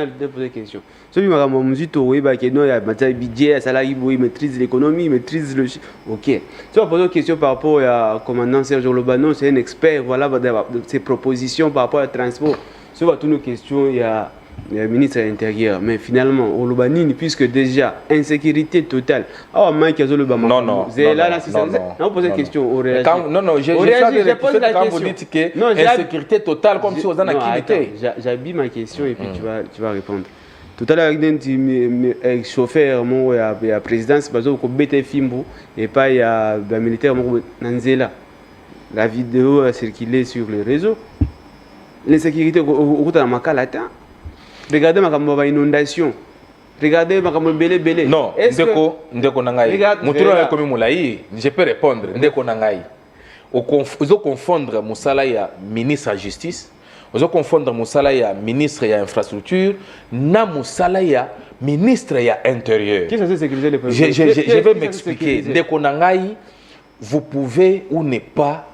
question. Ceux qui m'ont Muzito, oui, il y a un budget, Salari, il maîtrise l'économie, il maîtrise le. Ok. Si on pose une question par rapport à commandant Serge Lobano, c'est un expert, voilà ses propositions par rapport au transport. Sur toutes nos questions, il y a le ministre de l'Intérieur. Mais finalement, au Lobanini, puisque déjà, insécurité totale. Ah, Mike Azolobama. Non. On pose une question. Non, je pose la question. Vous dites que insécurité totale, comme si on en activité. J'habille ma question et puis tu vas répondre. Tout à l'heure, un chauffeur, il y a la présidence, il y a Fimbo, et pas il y a un militaire, Nanzela. La vidéo a circulé sur les réseaux. L'insécurité au Makala, Regardez ma inondation. Regardez ma belé. Non, ndeko nangai. Muturo comme moulaï, je peux répondre. Ndeko nangai. Vous confondre Moussala ya ministre de la justice, vous confondre Moussala ya ministre de l'infrastructure, na Moussala ya ministre de l'intérieur. Qui est sécuriser les problèmes? Je vais m'expliquer. Ndeko nangai, vous pouvez ou ne pas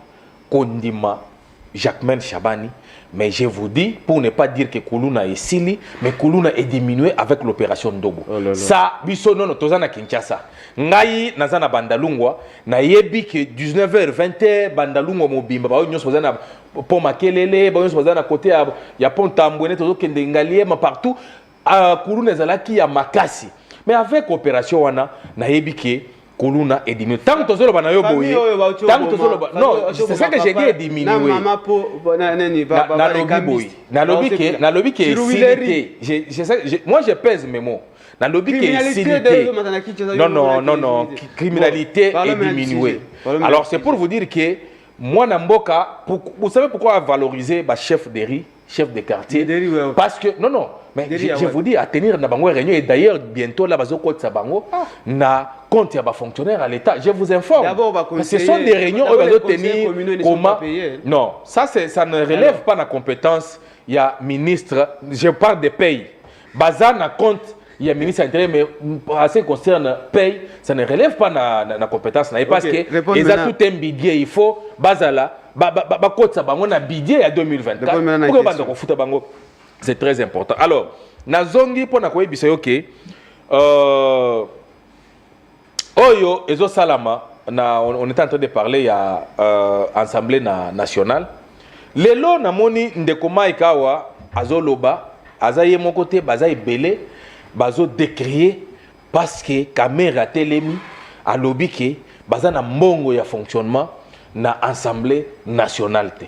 condima Jacquemaine Chabani, mais je vous dis, pour ne pas dire que Koulouna est sili, mais Koulouna est diminué avec l'opération Ndogo. Ça, biso non, tozana Kinshasa. Ngai nazana bandalungwa, na yebi que 19h 20h bandalungwa mobimba, ba nyos bazana po makelele, ba nyos bazana côté ya pont Tambouene, tozo kende ngalier ma partout, Koulouna ezalaki ya makasi. Mais avec opération wana, na yebi que Koulouna est diminué. Tant que tu as bana yo boye, tant que tu as non, c'est ça que j'ai dit diminué. Na lobby qui est silité. Moi je pèse mes mots. Na lobby qui est silité. Non, criminalité est diminuée. Alors c'est pour vous dire que moi Namboka, vous savez pourquoi valoriser bah, chef de riz, chef de quartier? Parce que non, mais je vous dis à tenir na bango réunion et d'ailleurs bientôt là bazo côté bango na compte ya ba fonctionnaire à l'état. Je vous informe. Ce sont des réunions où bazo tenir comment? Non, ça ne relève pas la compétence. Il y a ministre, je parle des pays. Bazar na compte il y a ministre intérieur, mais en ce qui concerne paye, ça ne relève pas la compétence. Parce que ils ont tout un budget, il faut, bazala, on a un budget à 2024. C'est très important. Alors, Nazongi, pour nous dire que Oyo, Ezo Salama, on est en train de parler à l'Assemblée nationale. Lelo, Namoni, Ndekoma Ikawa, Azoloba, Azaye Mokote, Bazaye Bele, bazo décrier parce que caméra télémi a lobby que baza na mbongo ya fonctionnement na assemblée nationale te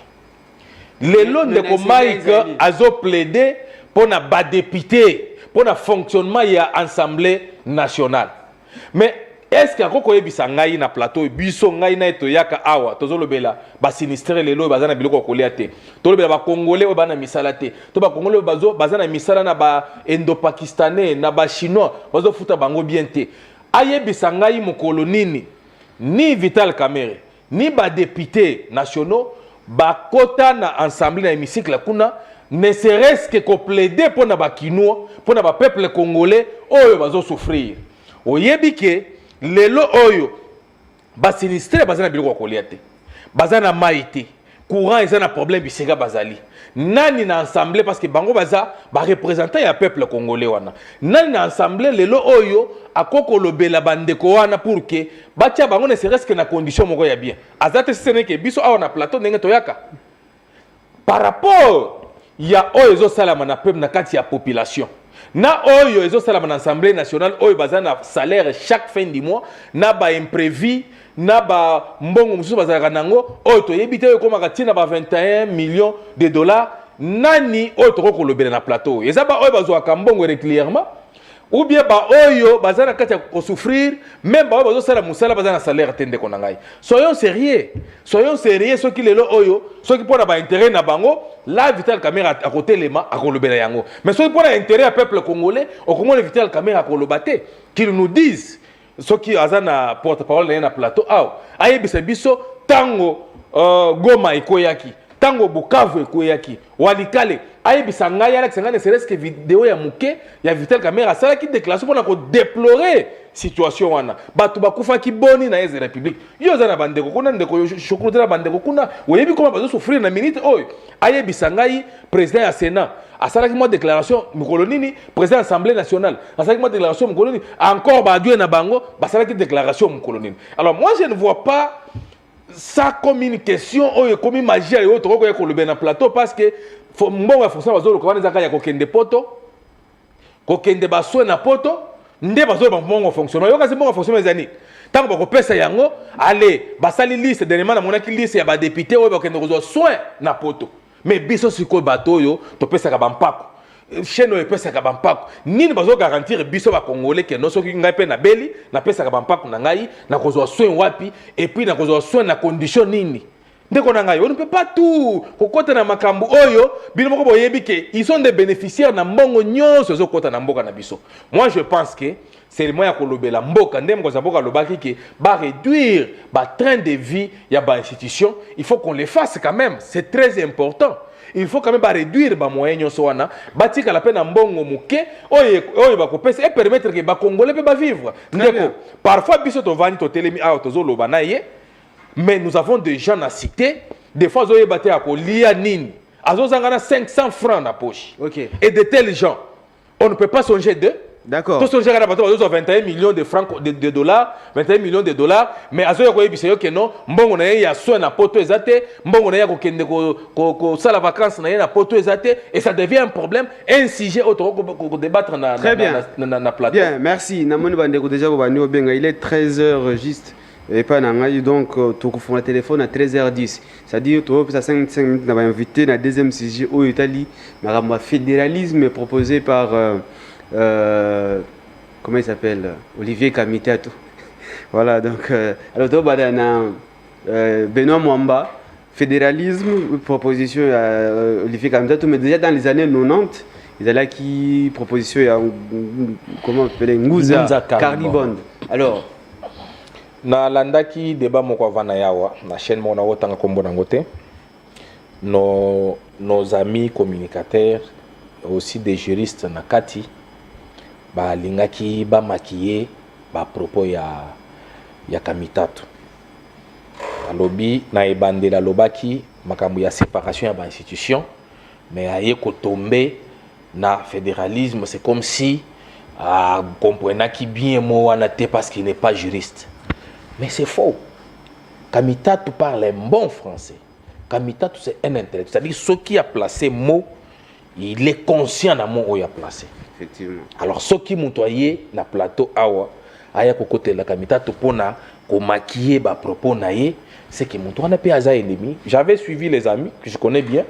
lelo ndeko Mike azo plaider pour na ba député pour na fonctionnement ya assemblée nationale. Mais est-ce que akoko yebisa ngai na plateau biso ngai na eto yaka awa tozolobela ba sinistre lelo bazana biloko kolia te tolobela ba congolais o bana misala te to ba congolais bazo bazana misala na ba indo-pakistanais na ba chinois bazo futa bango bien te ayebisa ngai mokolo nini ni Vital Kamerhe ni ba députés nationaux ba kota na ensemble na hémicycle kuna ne serait-ce que ko plaider pour na ba kinois pour na ba peuple congolais oyo bazo souffrir oyebike lelo oyo ba sinistre bazana biloko kolia te bazana maïté courant ezana problème bisega bazali nani na assemblée parce que bango baza ba représentant ya peuple congolais wana nani na assemblée lelo oyo akoko lobela bandeko wana pour que batia bango ne serait-ce que na condition moko ya bien azate sene ke biso awa na plateau ndenge toyaka par rapport ya oyo zo salama na peuple na kati ya population na oyo ezo sala na assemblée nationale oyo bazana salaire chaque fin du mois na ba imprévu na ba mbongo mususu bazalaka nango oyo toyebite oyo komaka tina ba 21 millions de dollars nani oyo toko lobela na plateau eza ba oyo bazwaka mbongo régulièrement ou bien ba oyo bazana kati ko souffrir même ba oyo bazo sala musala bazana salaire tende ko nangai soyons sérieux ceux qui lelo oyo ceux qui pona ba intérêt na bango la Vital Kamerhe à côté lema à kolobela yango mais ceux qui pona intérêt à peuple congolais au Congo le Vital Kamerhe à kolobate qu'ils nous disent ceux qui azana porte-parole na plateau ayebisa biso tango Goma ikoyaki tango Bukavu ikoyaki Walikale ayebisa ngai ala kisanga ne serait-ce que vidéo ya muke ya Vital Kamerhe asala ki déclaration pour ko déplorer situation wana batu bakufa ki boni na eze république yo za na bandeko kuna ndeko yo shokuru na bandeko kuna oyebi comment bazo souffrir na minute oyo ayebisa ngai président ya Sénat asala ki mo déclaration mukolo nini président assemblée nationale asala ki mo déclaration mukolo nini encore ba dieu na bango basala ki déclaration mukolo nini. Alors moi je ne vois pas ça comme une question comme une magie et autre ko le na plateau parce que mbongo ya fonction bazo ko banza ya kokende poto kokende baswe na poto nde bazo ba mbongo fonctionnement yo kasi mbongo fonctionnement ezani tango ba ko pesa yango allez basali liste dernièrement na monaki liste ya ba député oyo ba kende ko soin na poto mais biso siko bato yo to pesa ka bampako chaîne oyo pesa ka bampako nini bazo garantir biso ba congolais que no soki ngai pe na beli na pesa ka bampako na ngai na ko soin wapi et puis na ko soin na condition nini On ne peut pas tout. Kokota makambu oyo, binomoko boyebi ke ils sont des bénéficiaires na mbongo nyonso zo kota na mboka na biso. Moi je pense que c'est le moyen kolobela mboka ndem ko zaboka lobaki ke ba réduire ba train de vie ya ba institution, il faut qu'on les fasse quand même, c'est très important. Il faut quand même ba réduire ba moyen nyonso wana, batika la peine mbongo muke oyo ba kopesa et permettre que ba congolais ba vivre. Ndeko parfois biso to vani to telemi a to zo loba na ye. Mais nous avons des gens à citer. Des fois, ils ont battu à Kolia Nini. Ils ont 500 francs dans la poche. Okay. Et de tels gens, on ne peut pas songer d'eux. D'accord. Tous songer à la bataille, ils ont 21 millions de francs de dollars, 21 millions de dollars. Mais ils ont dit que non, bon, on a eu soin na poto ezate, bon, on a eu ko sala vacances na poto ezate, et ça devient un problème, un sujet autre qu'on débattre na plateau. Bien, merci. Namoni bandeko déjà il est 13h juste. Et pas donc tu confonds le téléphone à 13h10. C'est-à-dire tu as 5 minutes d'avoir invité la deuxième sujet au Italie, le fédéralisme proposé par comment il s'appelle, Olivier Kamitato. Voilà, donc alors tu as Benoît Mwamba, fédéralisme proposition à Olivier Kamitato, mais déjà dans les années 90 il y a là qui proposition comment appeler Nguza Carlibond. Alors na landaki débat moko vana yawa na chaîne mona wotanga kombo nangote nos amis communicateurs aussi des juristes na kati ba lingaki ba maquiller ba propos ya Kamitato alobi na ebandela lobaki makambo ya séparation ya ba institution mais aye ko tomber na fédéralisme, c'est comme si comprenant qui bien mo wana te parce qu'il n'est pas juriste. Mais c'est faux. Kamitato parle un bon français. Kamitato c'est un intellectuel. C'est-à-dire ce qui a placé mot, il est conscient d'un mot où il a placé. Effectivement. Alors ce qui montoyé na plateau awa, aya kokote la Kamitato pona ko maquiller ba propos naie, c'est que mon tour n'a pas ennemi. J'avais suivi les amis que je connais bien.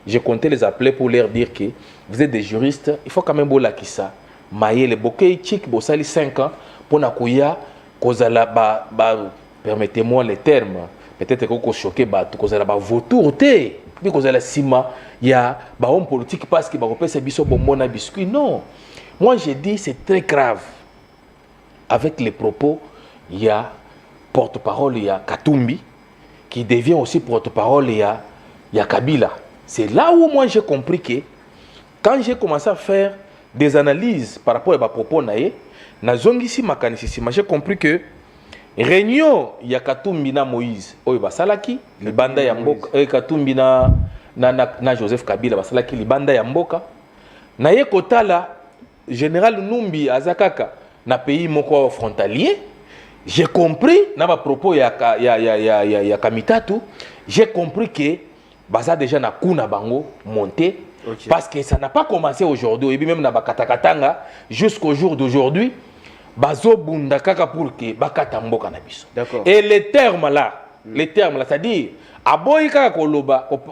J'ai compté les appeler pour leur dire que vous êtes des juristes, il faut quand même bola qui ça. Maye le bokeh chic bosali 5 ans pour na kuya kozala ba permettez-moi les termes. Peut-être que vous choquez ba kozala ba vautourté. Puis kozala sima ya ba homme politique parce que ba kopesa biso bonbon na biscuit. Non. Moi j'ai dit c'est très grave. Avec les propos, il y a porte-parole, il y a Katumbi qui devient aussi porte-parole, il y a Kabila. C'est là où moi j'ai compris que quand j'ai commencé à faire des analyses par rapport à mes propos, j'ai compris que réunion il y a Katumbi na Moïse, Salaki, Libanda Yamboka, Katumbi na Joseph Kabila, Basalaki, Libanda Yamboka. Naye Kotala, général Numbi Azakaka, na pays moko frontalier, j'ai compris, na ma propos ya Kamitato, j'ai compris que Baza déjà na kuna bango monté. Okay. Parce que ça n'a pas commencé aujourd'hui, et même na bakatakatanga jusqu'au jour d'aujourd'hui, bazo bunda kaka pour que bakata mboka na biso. Et les termes là, c'est-à-dire aboyi kaka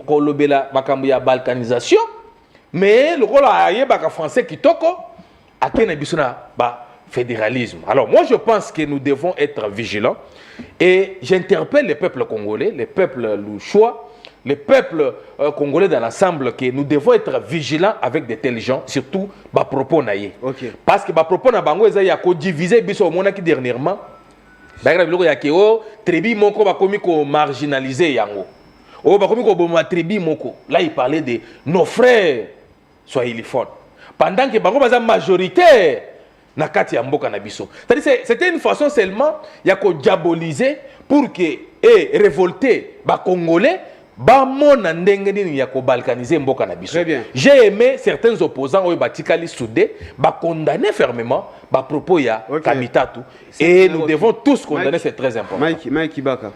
kolobela makambo ya balkanisation, mais le rôle aye baka français kitoko akena biso na ba fédéralisme. Alors moi je pense que nous devons être vigilants et j'interpelle les peuples congolais, les peuples louchois, les peuples congolais dans l'ensemble, que nous devons être vigilants avec de tels gens, surtout à propos naïe. Okay. Parce que à propos na bango il y a ko diviser biso au monde qui dernièrement, il y a que tribu moko ba komi ko marginaliser yango. O ba komi ko boma tribu moko. Là il parlait de nos frères swahiliphones. Pendant que bango baza majoritaire na kati ya mboka na biso. C'est-à-dire c'était une façon seulement ya ko diaboliser pour que révolter ba congolais. Très bien. J'ai aimé certains opposants au Batikali Soudé condamner fermement à propos de Kamitato. Et nous devons tous condamner, c'est très important. Mike Ibaka.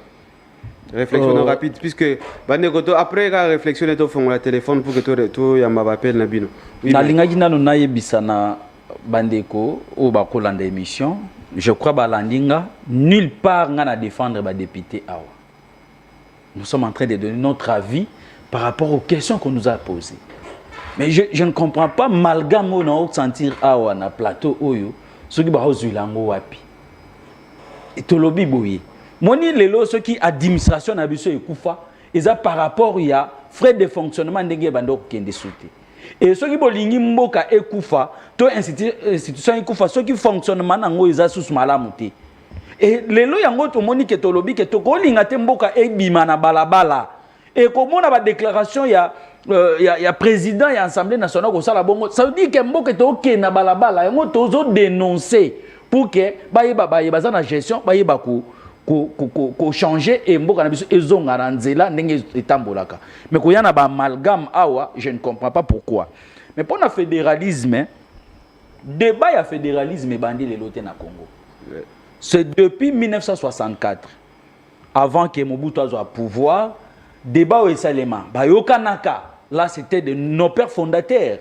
Réflexion rapide, puisque après la réflexion, tu as le téléphone pour que tu aies un appel. Bandeko ou bakolanda émission, je crois que nulle part on a défendre les députés. Nous sommes en train de donner notre avis par rapport aux questions qu'on nous a posées. Mais je ne comprends pas, malgré mon sentir awa na plateau oyo, ceux qui ba ozulango wapi. Et tolobi boye. Moni lelo ceux qui administration na biso ekufa eza par rapport ya frais de fonctionnement ndenge bando kende souté. Et ceux qui bolingi mboka ekufa to institution ekufa ceux qui fonctionnement nango eza sous malamu te. Et lelo yango to moni ke tolobi ke to kolinga te mboka ebima na balabala. Et comment on a une déclaration, il y a président, il y a assemblée nationale qui a bongo. Ça veut dire que mboka to ok na balabala, yango tozo dénoncer pour que ba na gestion, ba ko changer et mboka na biso ezonga na nzela ndenge etambolaka. Mais ko yana ba amalgame awa, je ne comprends pas pourquoi. Mais pour le fédéralisme, débat ya fédéralisme bandi lelo te na Congo. C'est depuis 1964 avant que Mobutu soit au pouvoir. Débat au Salema, Bayokanaka, là c'était de nos pères fondateurs.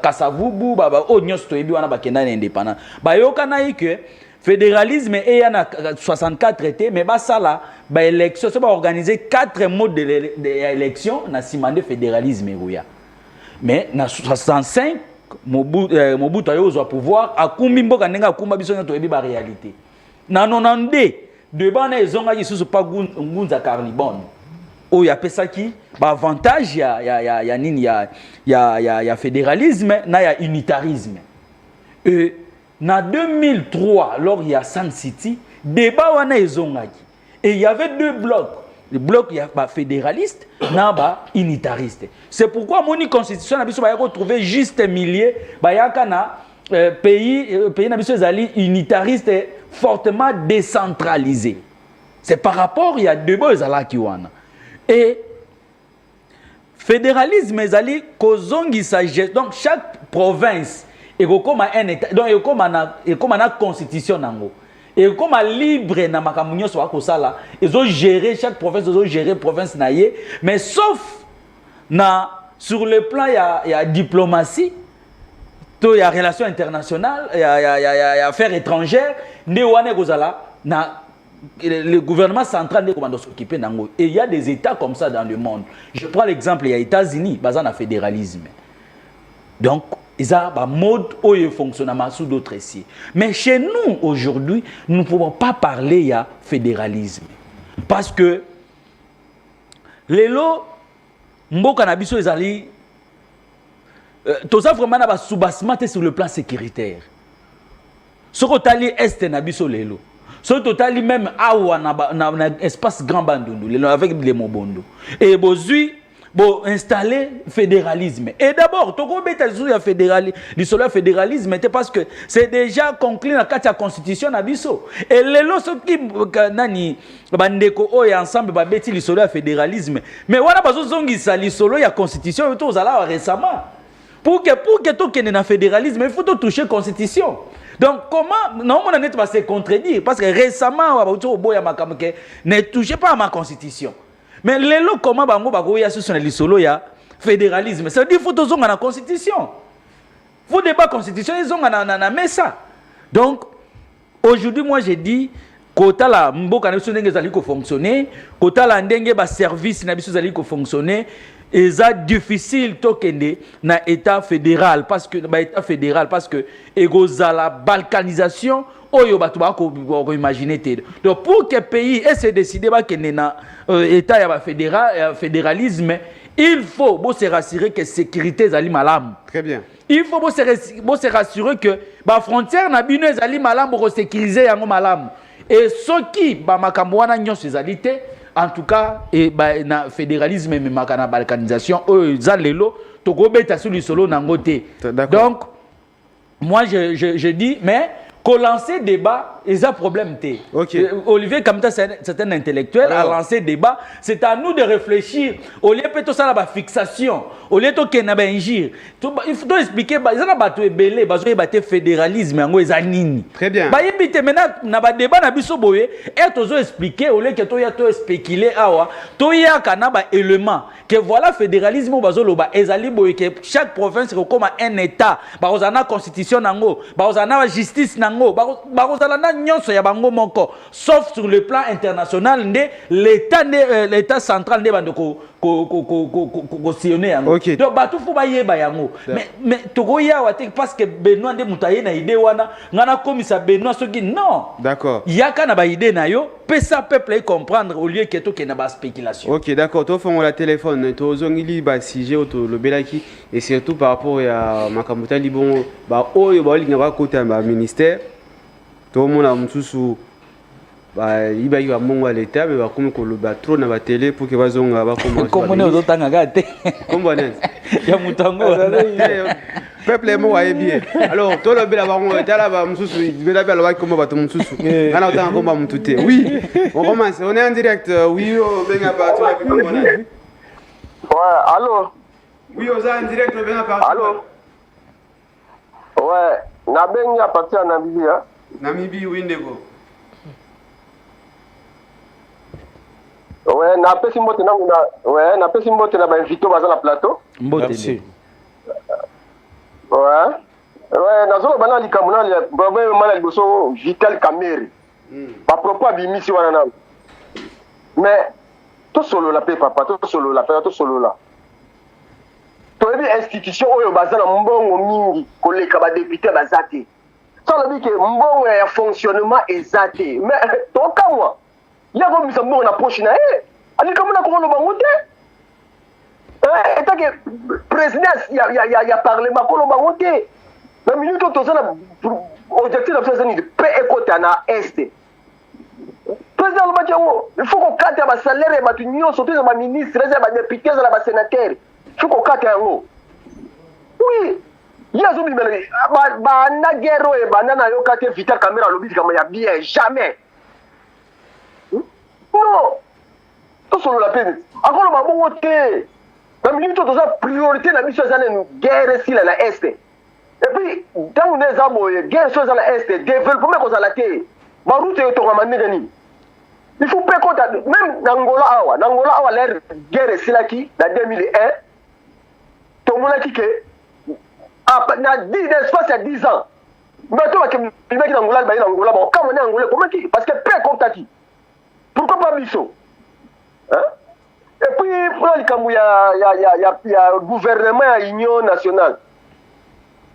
Kasavubu, Onyos Toebi, wana bakenda indépendant. Bayokana que fédéralisme est en 64 été, mais ça là, élection, ça va organiser 4 modes d'élection, na simandé fédéralisme rouya. Mais na 65, Mobutu a eu au pouvoir, a kumbi mboka nenga kumba biso na toebi ba réalité. Na 92 débat na ezonga lisusu pa ngunza carbone o ya pesa ki ba avantage ya nini ya fédéralisme na ya unitarisme. Et na 2003 lors il y a Sun City débat wana ezonga ki et il y avait deux blocs, le bloc ya ba fédéraliste na ba unitariste. C'est pourquoi moni constitution na biso ba retrouver juste milieu ba yaka na pays na biso ezali unitariste fortement décentralisé. C'est par rapport il y a deux bozala kiwana. Et fédéralisme ezali kozongi sa gestion. Donc chaque province et comme un état donc et comme na constitution nango. Et comme libre na makamunyo so akosala, ils ont géré chaque province, ils ont géré province naie, mais sauf na sur le plan il y a diplomatie. Il y a relations internationales, il y a affaires étrangères, le gouvernement central doit s'occuper d'ango. Et il y a des États comme ça dans le monde. Je prends l'exemple, il y a les États-Unis, basé sur le fédéralisme. Donc, il y a un mode où il fonctionne sous d'autres ici. Mais chez nous, aujourd'hui, nous ne pouvons pas parler de fédéralisme. Parce que les lots, mboka na biso ezali tout ça vraiment na ba soubassement sur le plan sécuritaire. Ce que tali est na biso lelo. Ce que tali même awa na espace grand bandundu lelo avec les mobondo. Et bozui bo installer fédéralisme. Et d'abord to ko beta sur le fédéralisme parce que c'est déjà conclu dans la constitution na biso. Et lelo ce qui nani bandeko oyo ensemble ba beti le fédéralisme. Mais wana bazo zongisa lisolo ya constitution to zala récemment. Pour que tout qui est dans le fédéralisme, il faut toucher la constitution. Donc, comment non, on pas se contredire parce que récemment, ne touchez pas à ma constitution. Mais les lots, comment on sur le fédéralisme? Ça veut dire qu'il faut toucher la constitution. Il faut débattre la constitution, ils ont ça. Donc, aujourd'hui, moi, j'ai dit, kota la mboka na biso ndenge ezali ko fonctionner, kota la ndenge ba service na biso ezali ko fonctionner, eza difficile tokende na état fédéral parce que egozala balkanisation oyo bato ba ko imaginer te. Donc pour que pays ait se décider ba kende na état ya ba fédéralisme, il faut se rassurer que sécurité ezali malamu. Très bien. Il faut se rassurer que ba frontière na bino ezali malamu ko sécuriser yango malamu. Et ce qui ba makambo wana nyonso ezali te, en tout cas et ba na fédéralisme mais makana balkanisation za lelo to ko beta sur le solo nango te. Donc moi je dis mais qu'on lancer débat, ils ont problème. Okay. Olivier Kamta, c'est un intellectuel, a lancé débat. C'est à nous de réfléchir. Au lieu de ça, la fixation. Au lieu de qu'il y ait il faut expliquer. Ils ont battu belé, ils ont battu fédéralisme, ils ont très bien. Maintenant, na ba débat na biso boye, et ils ont expliqué au lieu que toi tu spéculer awa, toi ya kana ba élément que voilà fédéralisme bazolo ba ezali boye que chaque province comme un état, ba ozana constitution nango, ba ozana justice nango, ba ozana nyonso ya bango moko, sauf sur le plan international l'état central ne bande sillonner yango. Donc bato faut ba yeba yango. Mais tokoya wa te parce que Benoît de mutaye na idée wana ngana komisa Benoît soki non. D'accord. Yaka na ba idée na yo, pesa peuple y comprendre au lieu que to ke na ba spéculation. OK, d'accord. To fond la téléphone, to zongili ba sujet auto le belaki et surtout par rapport à makamuta libon ba oyo ba linga ba côté ba ministère. To mona msusu ba iba iba mongo à l'état mais ba comme ko le ba trop na ba télé pour que bazonga ba comment comment on otanga gate comment nez ya mutango peuple mo wa bien alors to le bela ba ngo etala ba msusu bela bela ba comment ba to msusu ana otanga komba mutute oui on commence on est en direct oui benga parti la comment nez ouais allô oui on est en direct benga parti allô ouais na benga parti na Namibie hein Namibie oui ndeko. Ouais, na pesi mbote na ouais, na pesi mbote na ba invité baza na plateau. Mbote. Ouais. Ouais, na zolo bana likamuna ya baba mala liboso Vital Kamerhe. Par propos à bimisi wana na. Mais to solo la paix papa, to solo la paix, to solo la. To ebi institution oyo baza na mbongo mingi koleka ba député bazate. Ça veut dire que mbongo ya fonctionnement ezate. Mais to kamwa il y a comme ça mon approche na ali comme na ko lo bangote eta que présidence ya parlement ko lo bangote na minute to ça objectif de faire de paix écoute na est président lo bajango il faut qu'on carte ba salaire ba tunyo surtout ba ministre ba député ba sénateur il faut qu'on carte yango oui ya zo bimele ba na guerre e ba na yo carte Vital Kamerhe lobi kama ya bien jamais. Non, tout sur la peine. Encore le bon côté. La minute où la priorité la mission c'est une guerre ici la est. Et puis dans on est abo guerre sur la est, développement cause la terre. Ma route est au ramener gani. Il faut pas compter même Angola awa l'air guerre ici là qui la 2001. Tout le monde qui que na 10 espace à 10 ans. Mais toi que il mec Angola ba Angola bon comme on est Angola comment qui parce que peu compte qui. Pourquoi pas Bisso hein? Et puis, pour il y a gouvernement et union nationale.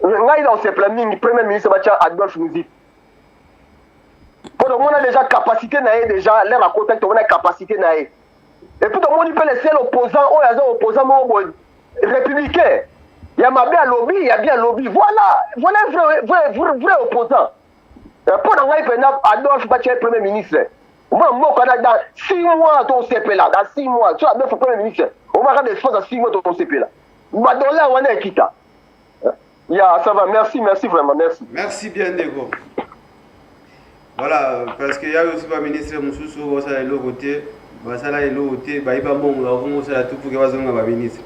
Là, il a ses planning, le premier ministre Adolphe Muzip. Pour le monde, on a déjà capacité, déjà, l'air à contact, on a capacité. Et puis, tout le monde peut laisser l'opposant, il y a des opposants républicains. Il y a bien lobby, il y a bien lobby. Voilà un vrai opposant. Pour le monde, Adolphe Bachar, premier ministre. Moi, dans 6 mois, ton CP là, dans 6 mois, tu as bien fait premier ministre. On va regarder dans 6 mois, ton CP là. Madonna, on est quitte. Ya, ça va, merci vraiment, merci. Merci bien, Nego. Voilà, parce qu'il y a aussi un ministre Moussoussou, ça est l'autre côté, ça là est l'autre côté, il va bon, on va tout pour que va zonga ministre.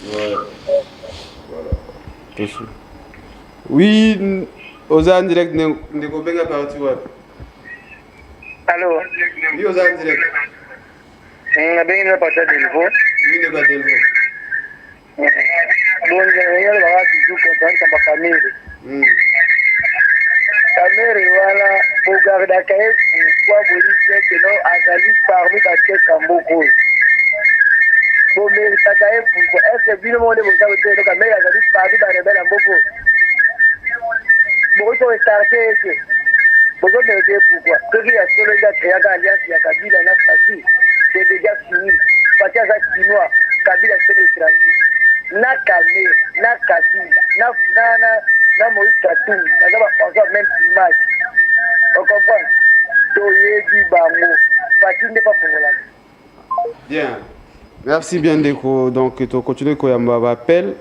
Voilà. Oui. Oza en direct ne go benga parti web. Allô. Oui, oza en direct. Na benga parti Delvo. Oui, ne ba Delvo. Bon, il va toujours content comme Kamerhe. Kamerhe voilà, Bogarda Kaye pourquoi vous dites que non Azali parmi Baté Kamboko. Bon, mais Kaye pourquoi est-ce que bien le monde vous avez dit que Kamerhe Azali parmi dans les belles Mboko. Beaucoup est starté beaucoup de pourquoi que il y a solo il a créé alliance ya Kabila na parti c'est déjà fini parce que ça chinois Kabila c'est l'étranger na Kamerhe na Kabila na Moïse Katumbi ça va faire même image on comprend to yedi bango parti n'est pas pour la bien merci bien Ndeko donc tu continues ko yamba appel.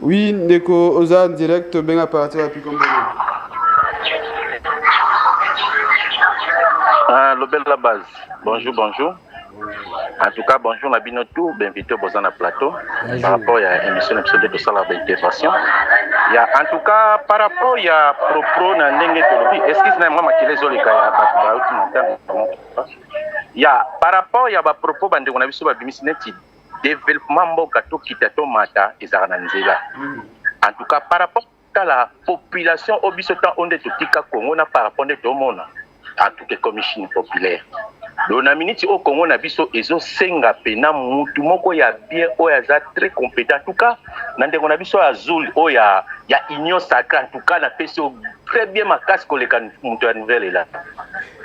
Oui, Ndeko, Oza en direct, ben à partir de comme le bel la base. Bonjour. En tout cas, bonjour, la binotou, bienvenue au na plateau. Par rapport à l'émission de tout ça, l'intervention. En tout cas, par rapport à propos na ndenge tolobi, est-ce que c'est moi qui les olika par rapport à propos bande on a vu sur bimisi neti développement mboka to kitato mata ezana nzela. En tout cas, par rapport à la population au bisotan onde totika Congo na par rapport de domona. en tout cas comme Chine populaire. Donc na minute au Congo na biso ezo senga pena mutu moko ya bien oya très compétent en tout cas na ndeko na biso azul oya ya union sacrée en tout cas na peso très bien makasi koleka mutu ya nouvelle là.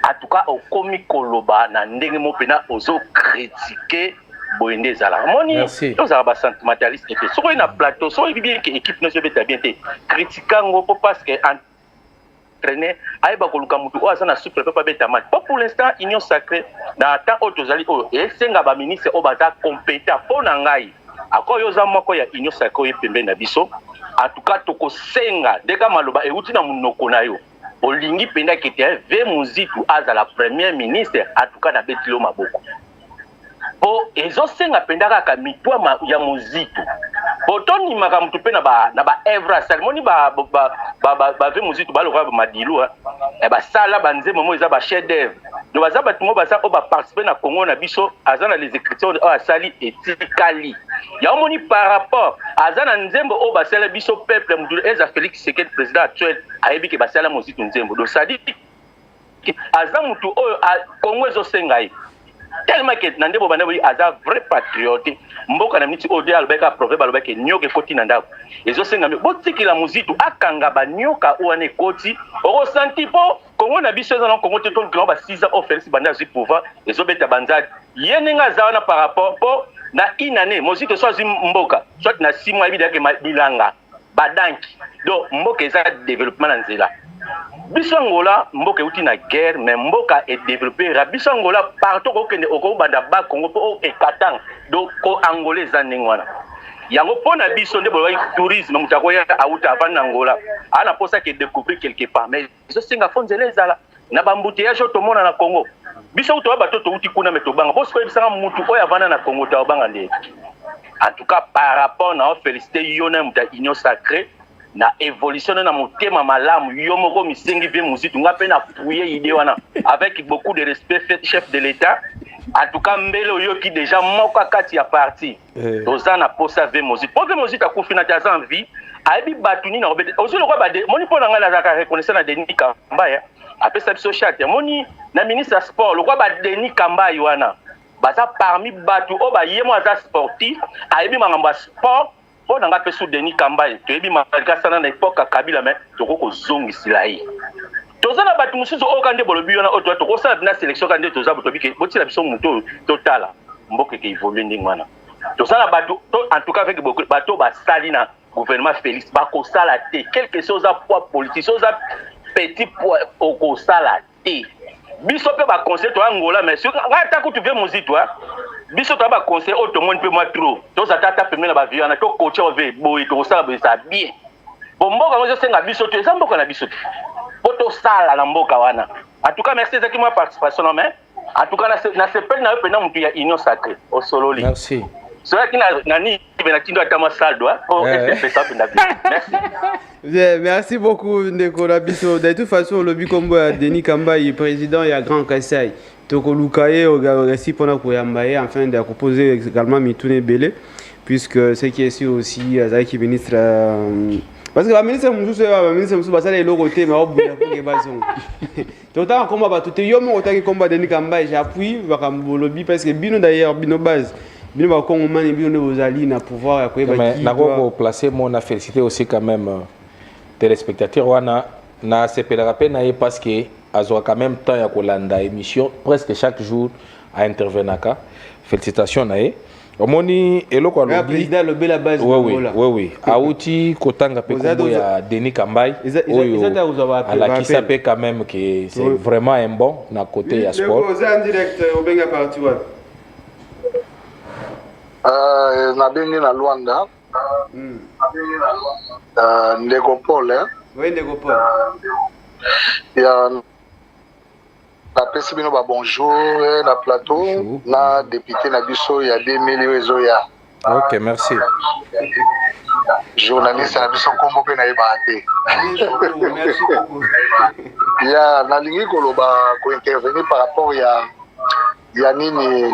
En tout cas au komi koloba na ndenge mo pena ozo critiquer boyende zala moni to za ba sentimentaliste et so na plateau so bien que équipe no se beta bien te critiquant ngo parce que traîner aïba koluka mutu o azana super papa beta mat pour l'instant union sacrée na temps autozali o et senga ba ministre o baza compétent pour ngai akoyo za moko ya union sacrée pembe na biso en tout cas toko senga deka maloba e uti na munoko na yo olingi penda kete ve muzitu azala premier ministre en tout cas na betilo maboko po ezo senga penda kaka mitwa ya muzitu potoni makamutu pe na ba evra salmoni ba ve muzitu ba lokwa ba madilu e ba sala banze momo eza ba chef d'œuvre do baza batumo baza o ba participer na Congo na biso azana les écritures o asali etikali ya omoni par rapport azana nzembo o basala biso peuple mutu eza Félix Tshisekedi président actuel ayebi ke basala muzitu nzembo do sadi aza mutu o Congo ezo senga ye tellement que nande bo bana aza vrai patriote mboka na miti ode albeka proverbe albeka nyoka koti na ndako ezo senga me botiki la muzitu akanga ba nyoka oane koti o senti po Congo na biso za na Congo te ton ba 6 ans o Félix banda zi pouvoir ezo beta banza yenenga za na par rapport po na inane muzitu so zi mboka soit na 6 mois bidake bilanga badanki donc mboka eza développement na nzela biso Angola mboka uti na guerre mais mboka est développé biso Angola partout okende okobanda ba Congo po ekatang donc ko angolais za ningwana yango pona biso nde boy tourisme mutako ya auta avant Angola ana posa ke découvrir quelque part mais zo singa fonzele zala na bambouteillage to mona na Congo biso uto ba to uti kuna metobanga bosko ebisanga mutu oya vana na Congo ta obanga nde en tout cas par rapport na féliciter yona muta union sacrée na évolution na motema malamu yo moko misengi bien muzitu nga pe na pouyer idée wana avec beaucoup de respect fait chef de l'état en tout cas mbele oyo ki déjà moko kati ya parti toza na posa ve muzitu po ve muzitu akufina ta envie aibi batuni na obete ozo lokwa ba de moni pona nga la ka reconnaissance na Denis Kambaya apesa biso chat moni na ministre sport lokwa ba Denis Kambaya wana baza parmi batu o ba yemo za sportif aibi mangamba sport po nanga pe sous Denis Kambaya toyebi malgré ça na époque Kabila mais toko zongisila yi tozana batu mususu okande bolobi yona oto to kosala na sélection kande toza botobi ke botila biso muto total mboke ke évoluer ndingwana tozana batu en tout cas avec beaucoup bato ba salina gouvernement Félix ba ko sala te quelque chose à poids politique chose à petit poids au ko sala te biso pe ba conseil to Angola mais sur ngata ko tu veux muzitu biso to ba conseil auto monde pe moi trop to za tata pe na ba viana to coach ove boy to sala bo ça bien bomboka ngo senga biso to eza mboka na biso poto sala na mboka wana en tout cas merci zaki moi participation mais en tout cas na sepel na pe na mutu ya union sacrée au sololi merci cela qui nani na kindo atama saldo pour faire ça pour merci bien merci beaucoup ndeko na biso de toute façon le bikombo ya Denis Kambaya président ya Grand Kassai tokolukaye aussi pendant koyambaye afin de proposer également mitune belé puisque ce qui est sûr aussi azaki ministre parce que la ministre mususu basala eloko te mais obuya ko ngebazo totaka komba ba tout yo mo otaki komba Denis Kambaya j'appuie bakambo lobby parce que bino d'ailleurs bino base bino ba Congo mani bino ne bozali na pouvoir ya koyeba ki na placer mon féliciter aussi quand même téléspectateurs wana na sepelaka pe na parce que azoa quand même temps ya kolanda émission presque chaque jour à intervenaka félicitations na omoni eloko alobi président lobe la base oui auti kotanga pe kombo ya Denis Kambaya oyo alakisa pe quand même que c'est vraiment un bon na côté ya sport en direct au benga parti wa na bengi na Luanda ndeko Paul oui ndeko Paul ya na pesi bino ba bonjour na plateau na député na biso ya 2000 ezo ya OK merci journaliste na biso kombo pe na yeba te merci beaucoup ya nalingi koloba ko intervenir par rapport ya nini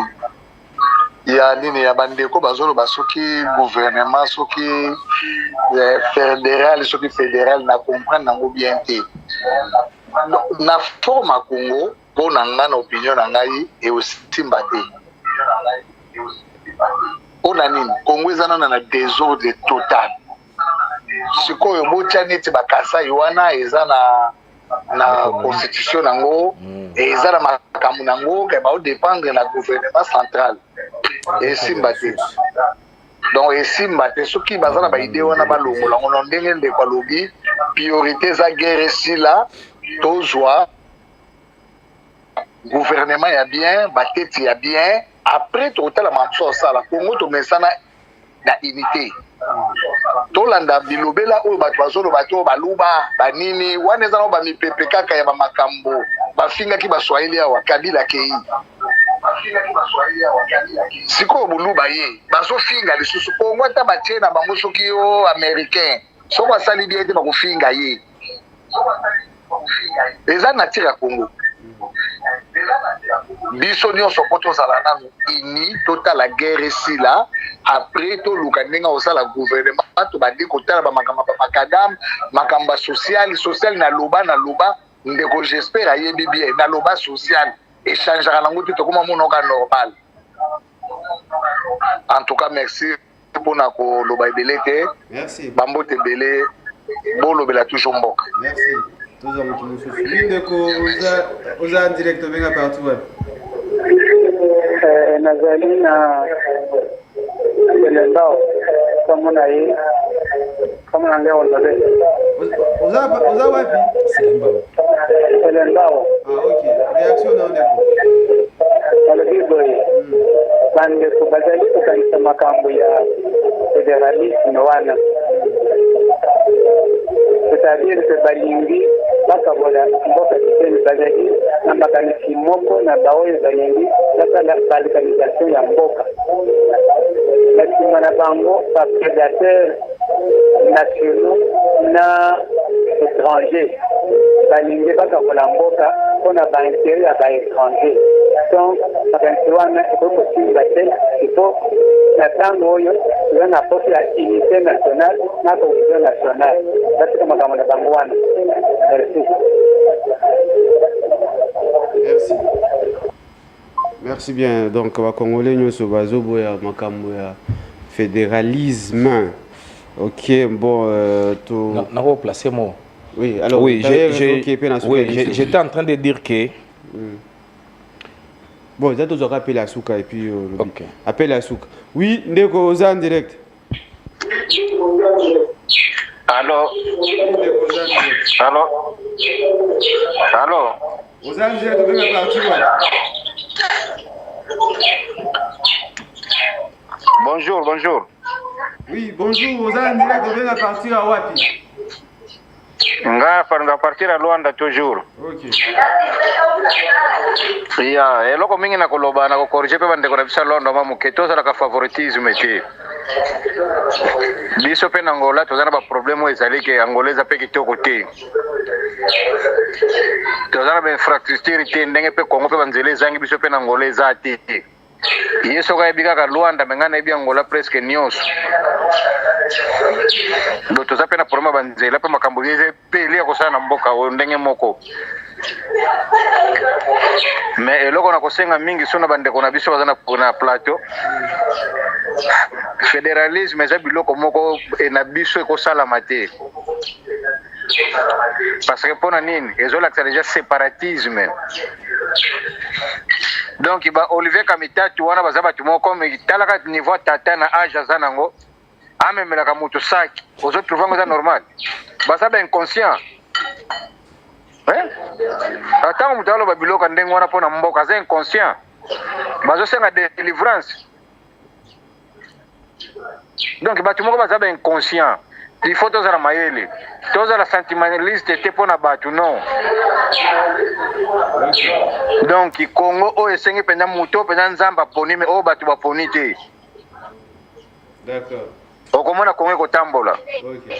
ya bandeko bazoloba soki gouvernement soki fédéral soki fédéral na comprendre nango bien te na forme Congo pour na opinion na ngai et aussi Timbate on a nini Congo ezana na désordre total sikoyo botia neti bakasa yoana ezana na constitution nango ezana makamu nango ke ba dépendre na gouvernement central et Timbate donc esimba te soki bazana ba idée wana balongola ngono ndenge nde kwa lobi priorité za guerre ici là tozwa gouvernement ya bien bateti ya bien après totala mamso sala Congo to mesana na unité tolanda bilobela oyo bato bazolo bato baluba banini wana ezana ba mipepe kaka ya makambo bafinga ki baswahili awa kabila kei siko buluba ye bazofinga lisusu Congo ata batie na bango soki yo américain soko asali bien te bakofinga ye eza na tira Congo biso nyonso po tozala nanu ini totala guerre ici là après toluka ndenge osala gouvernement to bandi kotala bamakambo makadam makamba social na loba ndeko j'espère ayebi bien na loba social échangera nango tout comme monoka normal. En tout cas merci pour na ko loba ebelete. Merci. Bambo tebele bolo bela toujours mboka. Merci. Toujours mutu mususu. Ndeko oza en direct venga partout web. Nazali na Belendao kama na hii kama naongea wazee. Oza wapi? Belendao. Ah okay. Réaction na ndeko. Bande kubadali kukanisa makambo ya federalisme wana c'est-à-dire que balingi bakabola mboka kiteni bazali na makanisi moko na baoyo balingi la balkanisation ya mboka lakini na bango pa prédateurs nationaux na étrangers balingi bakabola mboka mpona baintérêt ya baétranger donc makanisi wana ekokosimba te ifo na ntango oyo eza na poso ya unité nationale na cohésion nationale batika makambo na bango wana. Merci. Merci. Merci bien. Donc Congolais nyonso bazoboya makambo ya fédéralisme. Ok, bon to na replacer moi. Oui, alors oui, j'étais en train de dire que bon, ça doit appeler la souka et puis ok. Appelle la souka. Oui, ndeko oza en direct. Allô. Allô. Allô. Oza en direct de la partie. Bonjour, bonjour. Oui, bonjour, oza en direct de la partie à wapi. Nga partir à Luanda toujours. OK. Ya, eloko mingi na koloba na ko corriger pe bande ko na bisa Luanda mamu keto za ka favoritisme te. Biso pe na Angola tozana ba problème ezali ke angoleza pe kitoko te. Tozana ba infrastructure te ndenge pe Congo pe banzele zangi biso pe na angoleza te. Yeso ka ebika ka Luanda mengana ebi Angola presque nyonso. Do toza pe na problème banzela pe makambo yeze pe lia ko sana mboka o ndenge moko. Mais eloko na kosenga mingi sona bande ko na biso bazana na plateau. Fédéralisme eza biloko moko na biso ko sala mate. Parce que pona nini ezolakisa déjà séparatisme. Donc ba Olivier Kamitatu wana bazaba tumoko mais talaka niveau tata na âge azanango amemelaka moto saki ozo trouver ngo za normal bazaba inconscient atanga moto alo babiloko ndenge wana pona mboka za inconscient bazo senga délivrance donc batu moko bazaba inconscient il faut tozala mayele tozala sentimentaliste te pona batu non donc Congo o esengi penda moto penda nzamba poni mais o batu baponi te. D'accord. Okomona Congo kotambola. OK.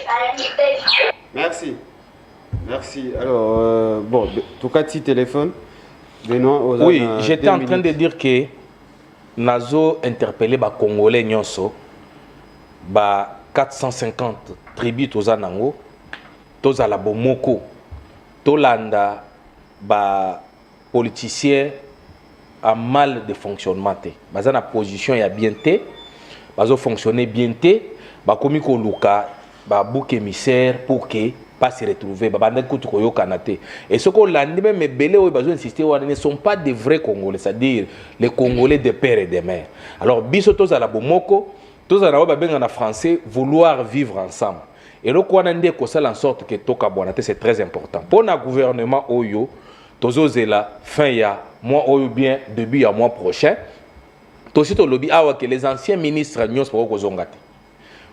Merci. Merci. Alors bon, tout cas si téléphone. Oui, j'étais en train de dire que nazo interpellé ba Congolais nyonso ba 450 tribus toza nango toza la bomoko tolanda ba politicien en mal de fonctionnement te baza na position ya bien te bazo fonctionner bien te bakomi ko luka ba bouc émissaire pour que pas se retrouver babanda kutu ko yokana te et ce qu'on landi même belé o bazo insister wana ne sont pas des vrais Congolais, c'est-à-dire les Congolais de père et de mère. Alors biso toza la bomoko toza na ba benga na français vouloir vivre ensemble. Et le quoi n'ende ko ça en sorte que toka bonate c'est très important pour na gouvernement oyo tozo zela fin ya mois oyo bien début ya mois prochain tosi to lobby awa que les anciens ministres nyos pour ko zongate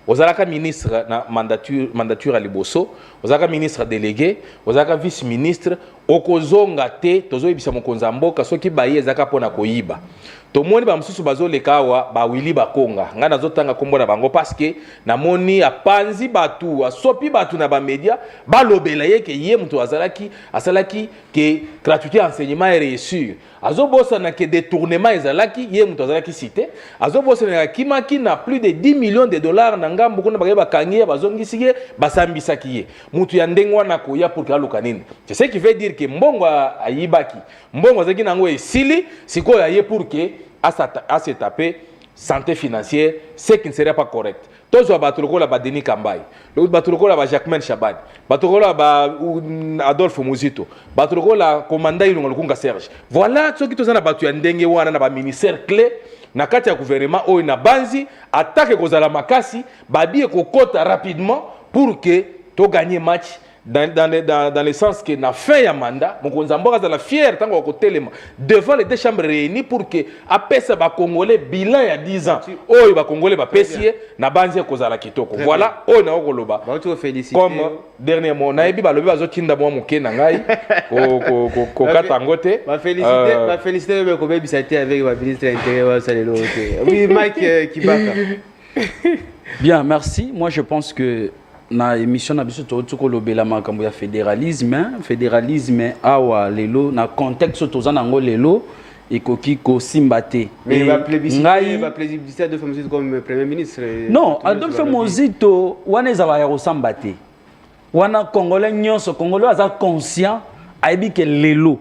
ozalaka ministre na mandature à liboso ozalaka ministre délégué ozalaka vice ministre okozonga te tozo yebisa mokonzi mboka soki baye ezaka pona koyiba tomoni ba msusu bazoleka awa ba wili bakonga nga nazotanga kombo na bango parce que namoni apanzi batu asopi batu na ba media balobela yeke ye mutu asalaki que gratuité enseignement est reçu azobosa na que détournement ezalaki ye mutu azalaki cité azobosa na kimaki na plus de 10 millions de dollars na ngambo kuna bakeba kangi bazongisi ye basambisaki ye mutu ya ndengwa na koya pour kaluka nini c'est ce qui veut dire que mbongo ayibaki mbongo zaki nango esili sikoyo aye pour que à se taper santé financière, ce qui ne serait pas correct. Tous les batuloko la Denis Kambaye, le batuloko la Jacquemain Chaban, batuloko la Adolphe Muzito, batuloko la commandant Ilunga Serge. Voilà ceux qui tous na batu ndenge wana na ba ministère clé na kati ya gouvernement o na banzi attaque kozala makasi babi ekokota rapidement pour que to gagner match. Dans le sens que na fin ya mandat mokonzi mboka za la fière tango ko telema devant les deux chambres réunies pour que apesa ba congolais bilan ya 10 ans oyo ba congolais ba pesier na banze kozala kitoko voilà oyo na okoloba comme dernier mot na yebi balobi bazotinda mwa moke na ngai ko katango te ba féliciter le ko bebisa te avec le ministre de l'Intérieur salelo te oui Mike Kibaka. Bien, merci. Moi je pense que na émission na biso to lobela makambo ya fédéralisme awa lelo na contexte tozana ngo lelo ekoki ko simbate mais va plébiscite de Mozito comme premier ministre non Adolphe Mozito wana ezala ya kosambate wana congolais nyonso congolais aza conscient ayebi que lelo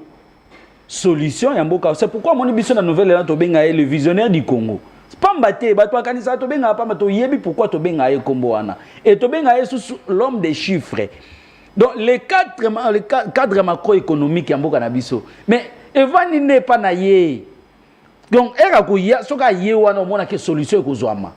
solution ya mboka c'est pourquoi moni biso na nouvelle là to benga le visionnaire du Congo Pambate, bato kanisa to benga pamba to yebi pourquoi to benga ye kombo wana et to benga ye sous l'homme des chiffres. Donc les cadres macroéconomiques ya mboka na biso mais evani n'est pas na ye. Donc era ko ya soka ye wana mona ke solution ko zwama.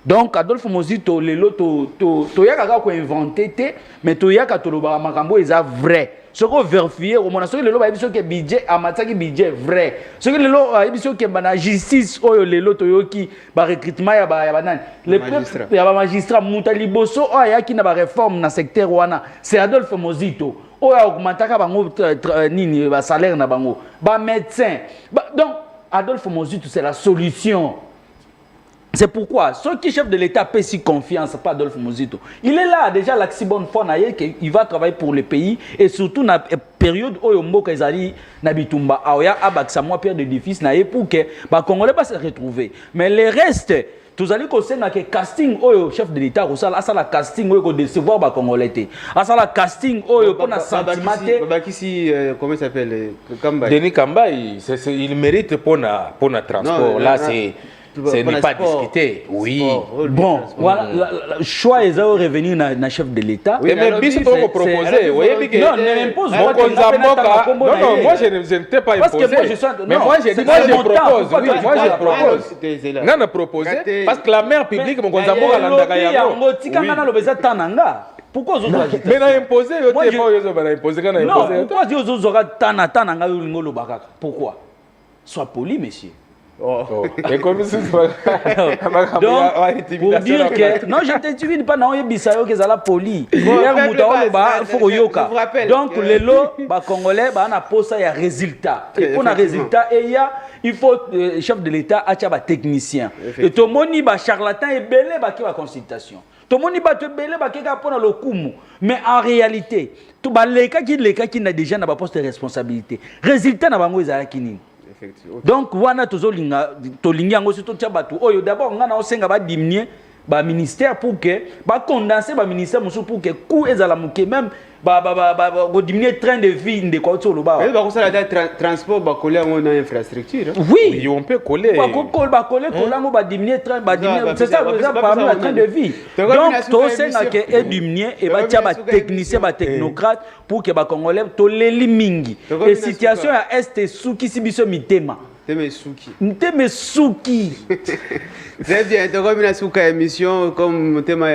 Donc Adolphe Mozito lelo to yaka ko inventer te mais to yaka to loba makambo eza vrai. Ce qu'on vérifie, au moins, ce que le lot a budget, amataki budget vrai. Ce que le lot a que la justice, le lot qui ba recrutement ya ba nan. Le peuple ya ba magistrat Moutali Bosso ya qui na ba réforme na secteur wana. C'est Adolphe Mozito. A augmentaka bango nini ba salaire na bango. Ba médecin. Donc Adolphe Mozito c'est la solution. C'est pourquoi ceux qui chef de l'État paient si confiance, pas Adolphe Mozito. Il est là déjà l'axi bonne foi qu'il va travailler pour le pays et surtout dans la période où Yombo Kazali Nabitumba Aoya Abaksa moi père de défis naé pour que les Congolais pas se retrouver. Mais le reste tous allez concernant que casting au chef de l'État ou ça la casting au décevoir les Congolais té. Ça la casting au pour na sentiment comment s'appelle Denis Kambaye il mérite pour na transport là c'est ce n'est pas discuté. Oui. Bon, voilà, le choix est de revenir dans le chef de l'État. Oui, mais bien sûr, on proposer. Non, ne m'impose pas. Non, moi je ne t'ai pas imposé. Mais moi je propose. Oui, moi je propose. Non, non, proposer. Parce que la mère publique, mon Gonzamboka l'andaka yango. Pourquoi vous avez mais n'a imposé, non, pourquoi vous avez tananga pourquoi? Sois poli, monsieur. Oh. Et comme ça, donc, pour dire que non, je ne t'intimide pas, non, il que ça la poli. Donc, les lots, les Congolais, on a posé un résultat. Et pour un résultat, il faut chef de l'État, un technicien. Et tout le monde, charlatan et belé, qui va consultation. Tout le monde, belé, qui va prendre le coup. Mais en réalité, tout les cas qui n'a déjà pas poste de responsabilité. Résultat, n'a pas de donc wana tozolinga tolingi yango surtout tia batu oyo d'abord nga na osenga ba diminuer ba ministère pour que ba condenser ba ministère pour que coût ezala muke même diminuer train de vie de quoi tout le bas. Mais par contre ça la transport ba coller en infrastructure. Oui, on peut coller. Ba coller ba diminuer train c'est ça parmi la train de vie. Donc tout c'est que est diminuer et ba tia ba technicien ba technocrate pour que ba congolais to leli mingi. Et situation à est souki sibiso mitema. Nteme Souki. Très bien, donc comme une souka émission, comme thème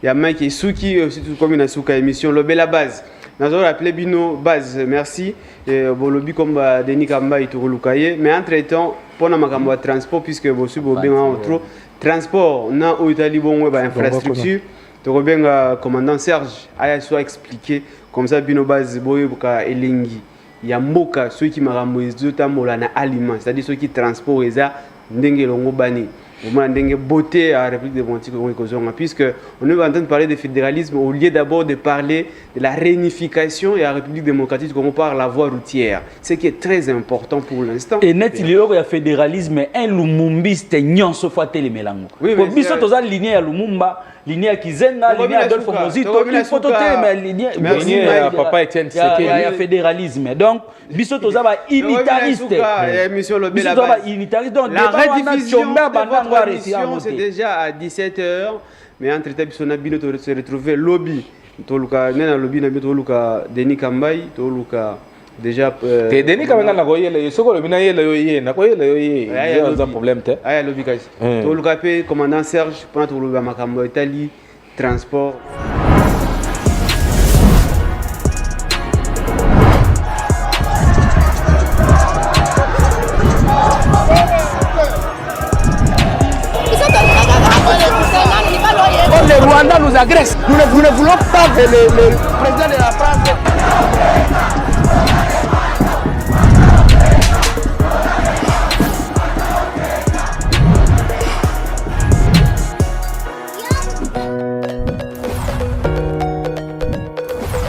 il y a Mike et Souki aussi tout comme une souka émission, le la base. Nous avons appelé Bino base, merci. Bon lobby comme Denis Kamba et Tourolukaye, mais entre-temps pour na makambo transport puisque vous suivez bien trop transport na au Italie bon infrastructure. To bien commandant Serge a soit expliqué comme ça Bino base boye buka elengi. Il y a mboka ceux qui marambo ezotambola na aliment, c'est-à-dire ceux qui transportent eza ndenge longo bani. Au ndenge beauté à la République démocratique du Congo puisque on est en train de parler de fédéralisme au lieu d'abord de parler de la réunification et la République démocratique du Congo par la voie routière, ce qui est très important pour l'instant. Et net il y a fédéralisme un lumumbiste nyonso fois tele melango. Oui, pour biso toza lignée ya Lumumba, lignée ya Kizenga, lignée ya Adolphe Mozito, il faut tote mais lignée ya papa Etienne Tshisekedi. Il y a fédéralisme. Donc biso toza ba unitariste. La rediffusion c'est déjà à 17h, mais entre temps, on a bien se retrouver lobby. Toluka, nena lobby na bientôt Toluka Denis Kambai, Toluka déjà. Denis Kambai na koyela, soko lobby na yela yoye, na koyela yoye. Il y a un problème te. Ah, lobby guys. Toluka pe commandant Serge, pendant Toluka makambo Italie, transport. Le Rwanda nous agresse. Nous ne voulons pas que le président de la France